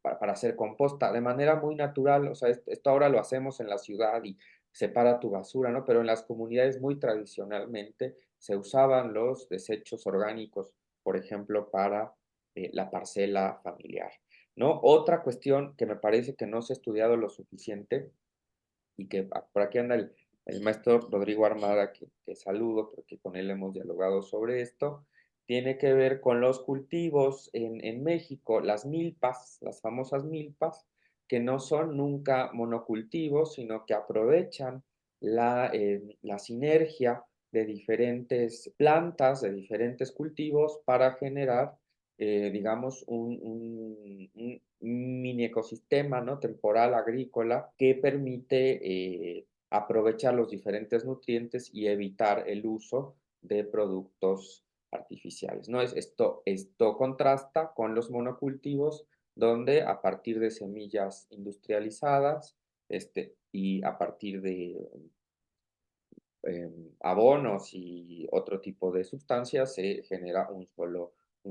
Para hacer composta de manera muy natural, o sea, esto ahora lo hacemos en la ciudad y separa tu basura, ¿no? Pero en las comunidades muy tradicionalmente se usaban los desechos orgánicos, por ejemplo, para la parcela familiar, ¿no? Otra cuestión que me parece que no se ha estudiado lo suficiente y que por aquí anda el maestro Rodrigo Armada, que saludo porque con él hemos dialogado sobre esto, tiene que ver con los cultivos en México, las milpas, las famosas milpas, que no son nunca monocultivos, sino que aprovechan la sinergia de diferentes plantas, de diferentes cultivos para generar, digamos, un mini ecosistema, ¿no? Temporal agrícola que permite aprovechar los diferentes nutrientes y evitar el uso de productos artificiales, ¿no? Esto contrasta con los monocultivos, donde a partir de semillas industrializadas y a partir de abonos y otro tipo de sustancias, se genera un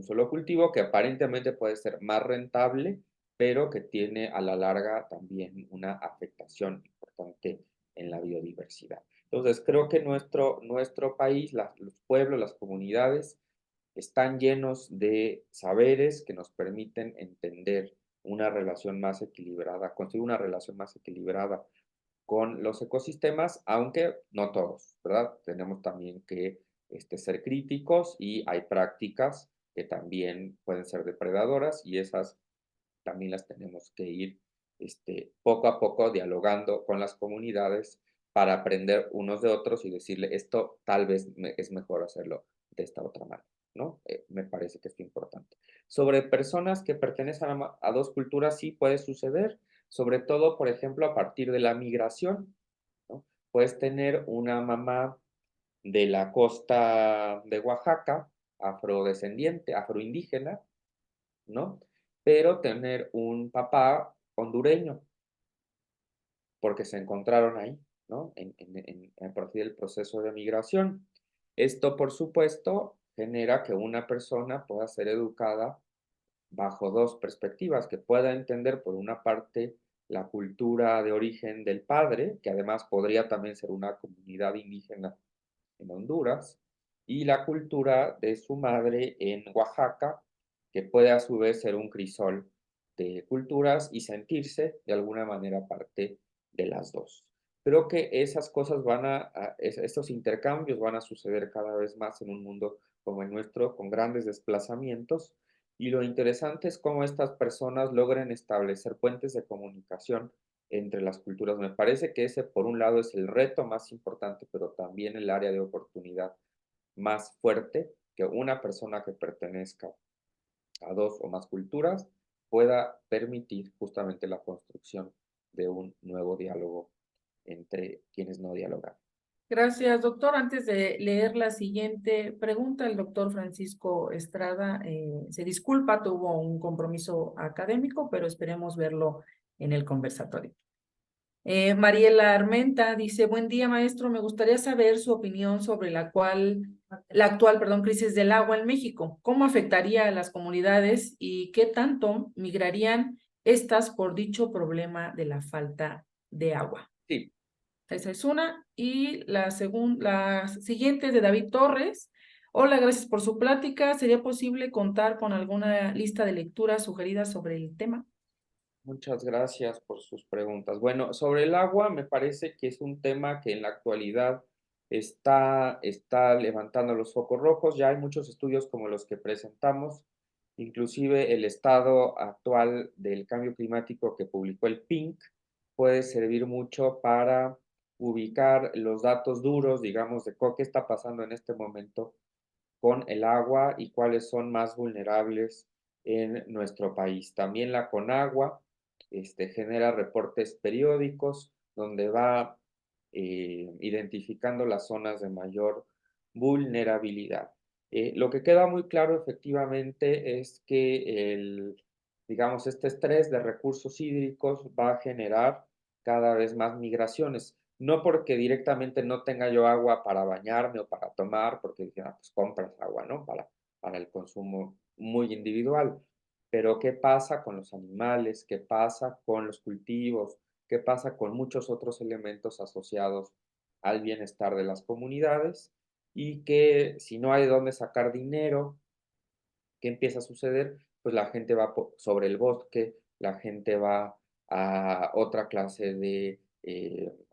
solo cultivo que aparentemente puede ser más rentable, pero que tiene a la larga también una afectación importante en la biodiversidad. Entonces, creo que nuestro país, los pueblos, las comunidades, están llenos de saberes que nos permiten entender una relación más equilibrada, construir una relación más equilibrada con los ecosistemas, aunque no todos, ¿verdad? Tenemos también que ser críticos y hay prácticas que también pueden ser depredadoras y esas también las tenemos que ir poco a poco dialogando con las comunidades para aprender unos de otros y decirle esto tal vez es mejor hacerlo de esta otra manera, ¿no? Me parece que es importante. Sobre personas que pertenecen a dos culturas, sí puede suceder, sobre todo, por ejemplo, a partir de la migración, ¿no? Puedes tener una mamá de la costa de Oaxaca, afrodescendiente, afroindígena, ¿no? Pero tener un papá hondureño, porque se encontraron ahí, ¿no? A partir del proceso de migración. Esto, por supuesto, genera que una persona pueda ser educada bajo dos perspectivas, que pueda entender por una parte la cultura de origen del padre, que además podría también ser una comunidad indígena en Honduras, y la cultura de su madre en Oaxaca, que puede a su vez ser un crisol de culturas y sentirse de alguna manera parte de las dos. Creo que esas cosas estos intercambios van a suceder cada vez más en un mundo como el nuestro, con grandes desplazamientos, y lo interesante es cómo estas personas logran establecer puentes de comunicación entre las culturas. Me parece que ese, por un lado, es el reto más importante, pero también el área de oportunidad más fuerte, que una persona que pertenezca a dos o más culturas pueda permitir justamente la construcción de un nuevo diálogo entre quienes no dialogan. Gracias, doctor. Antes de leer la siguiente pregunta, el doctor Francisco Estrada se disculpa, tuvo un compromiso académico, pero esperemos verlo en el conversatorio. Mariela Armenta dice, buen día, maestro. Me gustaría saber su opinión sobre la actual, perdón, crisis del agua en México. ¿Cómo afectaría a las comunidades y qué tanto migrarían estas por dicho problema de la falta de agua? Sí, Esa es una. Y la siguiente es de David Torres. Hola, gracias por su plática. ¿Sería posible contar con alguna lista de lecturas sugeridas sobre el tema? muchas gracias por sus preguntas. Bueno, sobre el agua, me parece que es un tema que en la actualidad está levantando los focos rojos. Ya hay muchos estudios como los que presentamos, inclusive el estado actual del cambio climático que publicó el PINC puede servir mucho para ubicar los datos duros, digamos, de qué está pasando en este momento con el agua y cuáles son más vulnerables en nuestro país. También la Conagua genera reportes periódicos donde va identificando las zonas de mayor vulnerabilidad. Lo que queda muy claro efectivamente es que digamos, este estrés de recursos hídricos va a generar cada vez más migraciones. No porque directamente no tenga yo agua para bañarme o para tomar, porque dije, pues compras agua, ¿no? Para el consumo muy individual. Pero ¿qué pasa con los animales? ¿Qué pasa con los cultivos? ¿Qué pasa con muchos otros elementos asociados al bienestar de las comunidades? Y que si no hay de dónde sacar dinero, ¿qué empieza a suceder? Pues la gente va sobre el bosque, la gente va a otra clase de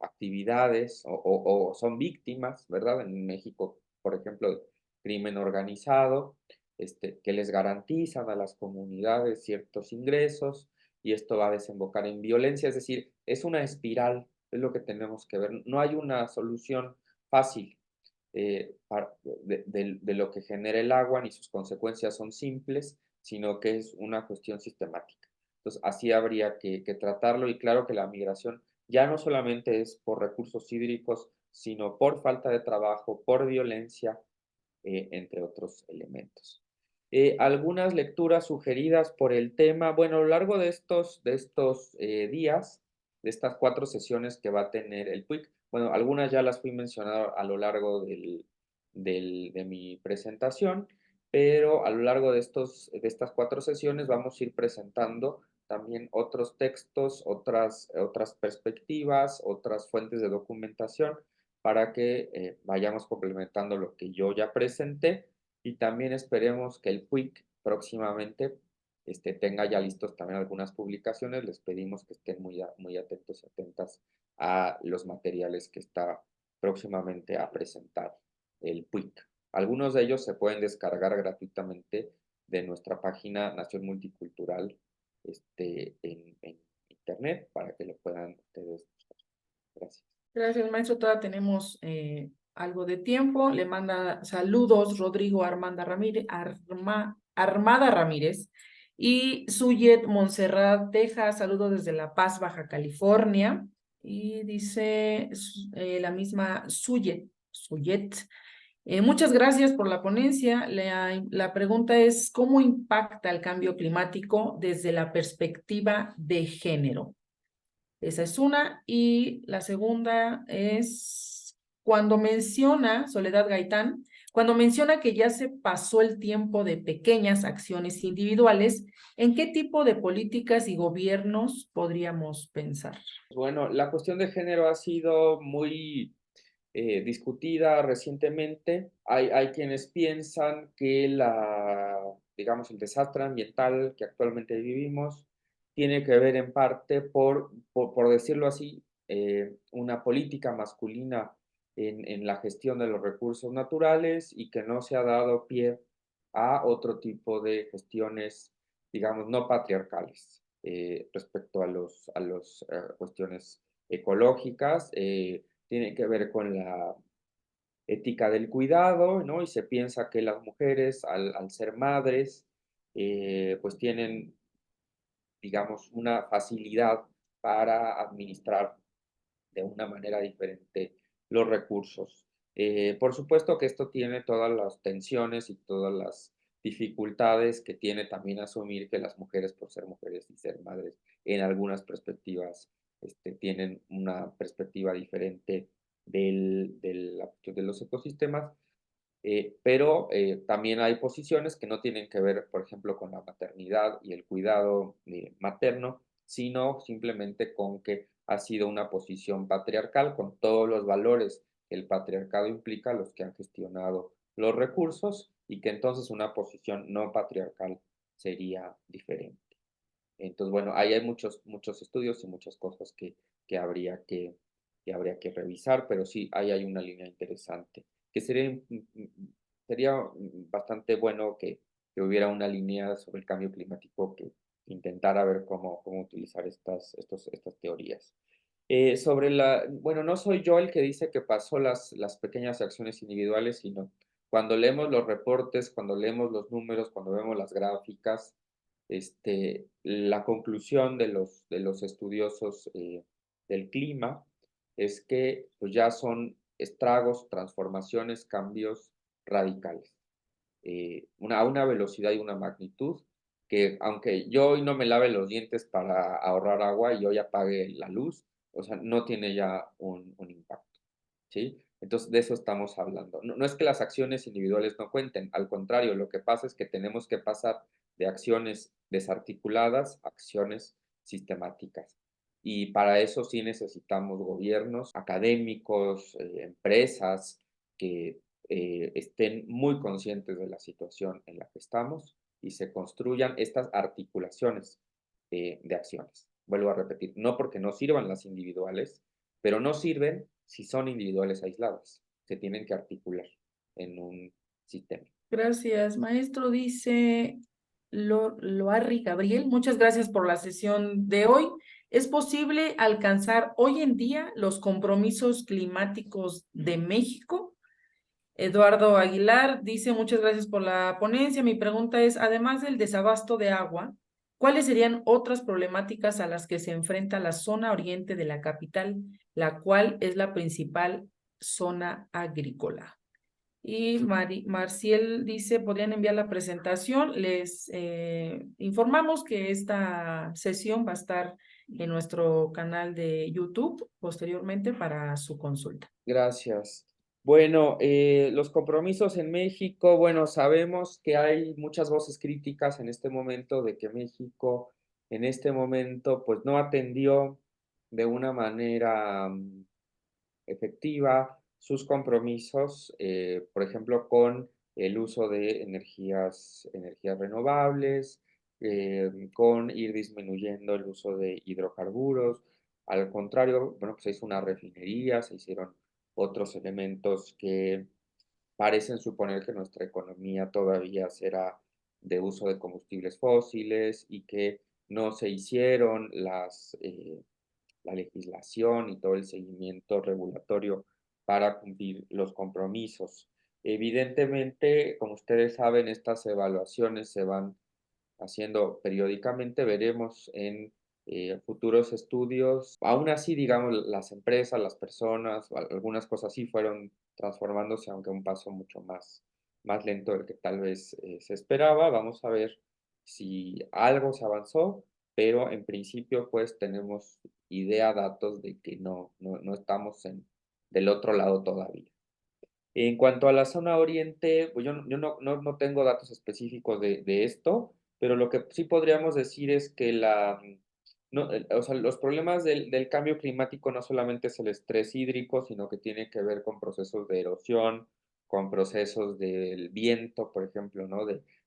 actividades o son víctimas, ¿verdad? En México, por ejemplo, crimen organizado, que les garantizan a las comunidades ciertos ingresos y esto va a desembocar en violencia, es decir, es una espiral, es lo que tenemos que ver. No hay una solución fácil de lo que genera el agua, ni sus consecuencias son simples, sino que es una cuestión sistemática. Entonces, así habría que tratarlo y claro que la migración ya no solamente es por recursos hídricos, sino por falta de trabajo, por violencia, entre otros elementos. Algunas lecturas sugeridas por el tema, bueno, a lo largo de estos días, de estas 4 sesiones que va a tener el PUIC, bueno, algunas ya las fui mencionando a lo largo de mi presentación, pero a lo largo de estas 4 sesiones vamos a ir presentando también otros textos, otras perspectivas, otras fuentes de documentación para que vayamos complementando lo que yo ya presenté y también esperemos que el PUIC próximamente tenga ya listos también algunas publicaciones. Les pedimos que estén muy atentos y atentas a los materiales que está próximamente a presentar el PUIC. Algunos de ellos se pueden descargar gratuitamente de nuestra página Nación Multicultural en internet para que lo puedan ustedes buscar. Gracias. Gracias, maestro. Todavía tenemos algo de tiempo. Le manda saludos Rodrigo Armada Ramírez y Suyet Montserrat Texas. Saludos desde La Paz, Baja California. Y dice la misma Suyet. Muchas gracias por la ponencia. La pregunta es, ¿cómo impacta el cambio climático desde la perspectiva de género? Esa es una. Y la segunda es cuando menciona, Soledad Gaitán, cuando menciona que ya se pasó el tiempo de pequeñas acciones individuales, ¿en qué tipo de políticas y gobiernos podríamos pensar? Bueno, la cuestión de género ha sido muy discutida recientemente. Hay quienes piensan que digamos, el desastre ambiental que actualmente vivimos tiene que ver en parte por decirlo así, una política masculina en la gestión de los recursos naturales y que no se ha dado pie a otro tipo de gestiones, digamos, no patriarcales respecto a las cuestiones ecológicas. Tiene que ver con la ética del cuidado, ¿no? Y se piensa que las mujeres, al ser madres, pues tienen, digamos, una facilidad para administrar de una manera diferente los recursos. Por supuesto que esto tiene todas las tensiones y todas las dificultades que tiene también asumir que las mujeres, por ser mujeres y ser madres, en algunas perspectivas, tienen una perspectiva diferente de los ecosistemas, pero también hay posiciones que no tienen que ver, por ejemplo, con la maternidad y el cuidado materno, sino simplemente con que ha sido una posición patriarcal con todos los valores que el patriarcado implica, los que han gestionado los recursos, y que entonces una posición no patriarcal sería diferente. Entonces, bueno, ahí hay muchos estudios y muchas cosas que habría que habría que revisar, pero sí, ahí hay una línea interesante, que sería bastante bueno que hubiera una línea sobre el cambio climático que intentara ver cómo utilizar estas teorías. Bueno, no soy yo el que dice que pasó las pequeñas acciones individuales, sino cuando leemos los reportes, cuando leemos los números, cuando vemos las gráficas, la conclusión de los estudiosos del clima es que pues, ya son estragos, transformaciones, cambios radicales, a una velocidad y una magnitud que aunque yo hoy no me lave los dientes para ahorrar agua y hoy apague la luz, o sea, no tiene ya un impacto, ¿sí? Entonces, de eso estamos hablando. No, no es que las acciones individuales no cuenten, al contrario, lo que pasa es que tenemos que pasar de acciones desarticuladas a acciones sistemáticas. Y para eso sí necesitamos gobiernos, académicos, empresas que estén muy conscientes de la situación en la que estamos y se construyan estas articulaciones de acciones. Vuelvo a repetir, no porque no sirvan las individuales, pero no sirven si son individuales aisladas. Se tienen que articular en un sistema. Gracias, maestro. Dice Loarri Gabriel, muchas gracias por la sesión de hoy. ¿Es posible alcanzar hoy en día los compromisos climáticos de México? Eduardo Aguilar dice, muchas gracias por la ponencia. Mi pregunta es, además del desabasto de agua, ¿cuáles serían otras problemáticas a las que se enfrenta la zona oriente de la capital, la cual es la principal zona agrícola? Y Marciel dice, podrían enviar la presentación. Les informamos que esta sesión va a estar en nuestro canal de YouTube posteriormente para su consulta. Gracias. Bueno, los compromisos en México, bueno, sabemos que hay muchas voces críticas en este momento de que México en este momento pues no atendió de una manera efectiva sus compromisos, por ejemplo, con el uso de energías renovables, con ir disminuyendo el uso de hidrocarburos. Al contrario, bueno, pues se hizo una refinería, se hicieron otros elementos que parecen suponer que nuestra economía todavía será de uso de combustibles fósiles y que no se hicieron la legislación y todo el seguimiento regulatorio para cumplir los compromisos. Evidentemente, como ustedes saben, estas evaluaciones se van haciendo periódicamente, veremos en futuros estudios. Aún así, digamos, las empresas, las personas, algunas cosas sí fueron transformándose, aunque a un paso mucho más lento del que tal vez se esperaba. Vamos a ver si algo se avanzó, pero en principio pues tenemos idea, datos de que no estamos del otro lado todavía. En cuanto a la zona oriente, pues yo no tengo datos específicos de esto, pero lo que sí podríamos decir es que no, o sea, los problemas del cambio climático no solamente es el estrés hídrico, sino que tiene que ver con procesos de erosión, con procesos del viento, por ejemplo, ¿no?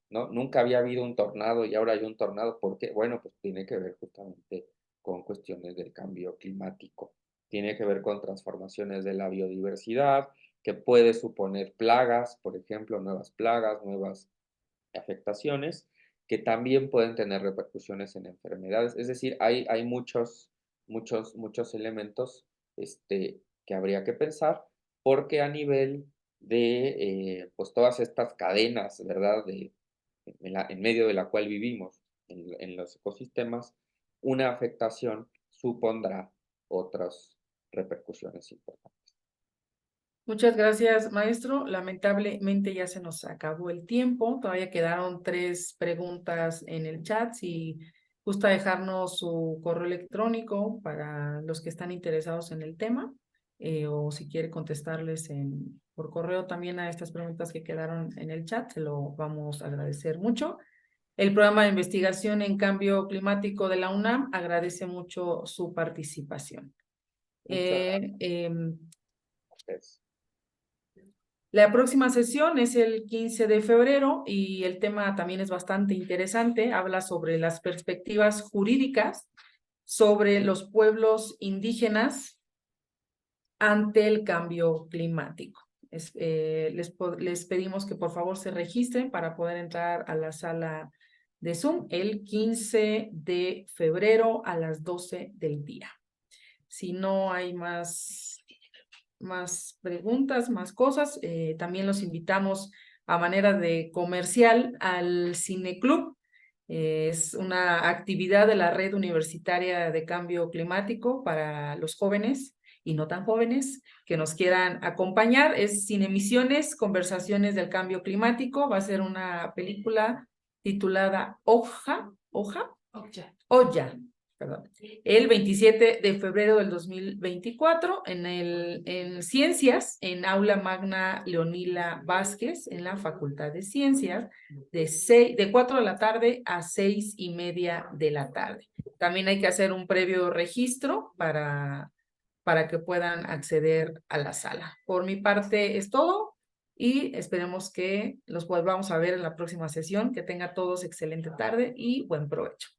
¿no? Nunca había habido un tornado y ahora hay un tornado. ¿Por qué? Bueno, pues tiene que ver justamente con cuestiones del cambio climático. Tiene que ver con transformaciones de la biodiversidad, que puede suponer plagas, por ejemplo, nuevas plagas, nuevas afectaciones, que también pueden tener repercusiones en enfermedades. Es decir, hay muchos elementos que habría que pensar, porque a nivel de pues todas estas cadenas, ¿verdad? En medio de la cual vivimos, en los ecosistemas, una afectación supondrá otras repercusiones importantes. Muchas gracias, maestro. Lamentablemente ya se nos acabó el tiempo. Todavía quedaron 3 preguntas en el chat. Si gusta dejarnos su correo electrónico para los que están interesados en el tema, o si quiere contestarles por correo también a estas preguntas que quedaron en el chat, se lo vamos a agradecer mucho. El programa de investigación en cambio climático de la UNAM agradece mucho su participación. Muchas Eh, gracias. La próxima sesión es el 15 de febrero y el tema también es bastante interesante. Habla sobre las perspectivas jurídicas sobre los pueblos indígenas ante el cambio climático. Les pedimos que por favor se registren para poder entrar a la sala de Zoom el 15 de febrero a las 12 del día. Si no hay más preguntas, más cosas, también los invitamos a manera de comercial al Cineclub. Es una actividad de la Red Universitaria de Cambio Climático para los jóvenes y no tan jóvenes que nos quieran acompañar. Es Sin Emisiones, Conversaciones del Cambio Climático. Va a ser una película titulada Oya, perdón, el 27 de febrero del 2024 en Ciencias, en Aula Magna Leonila Vázquez, en la Facultad de Ciencias, de 4 de la tarde a 6:30 de la tarde. También hay que hacer un previo registro para que puedan acceder a la sala. Por mi parte es todo y esperemos que los volvamos a ver en la próxima sesión. Que tengan todos excelente tarde y buen provecho.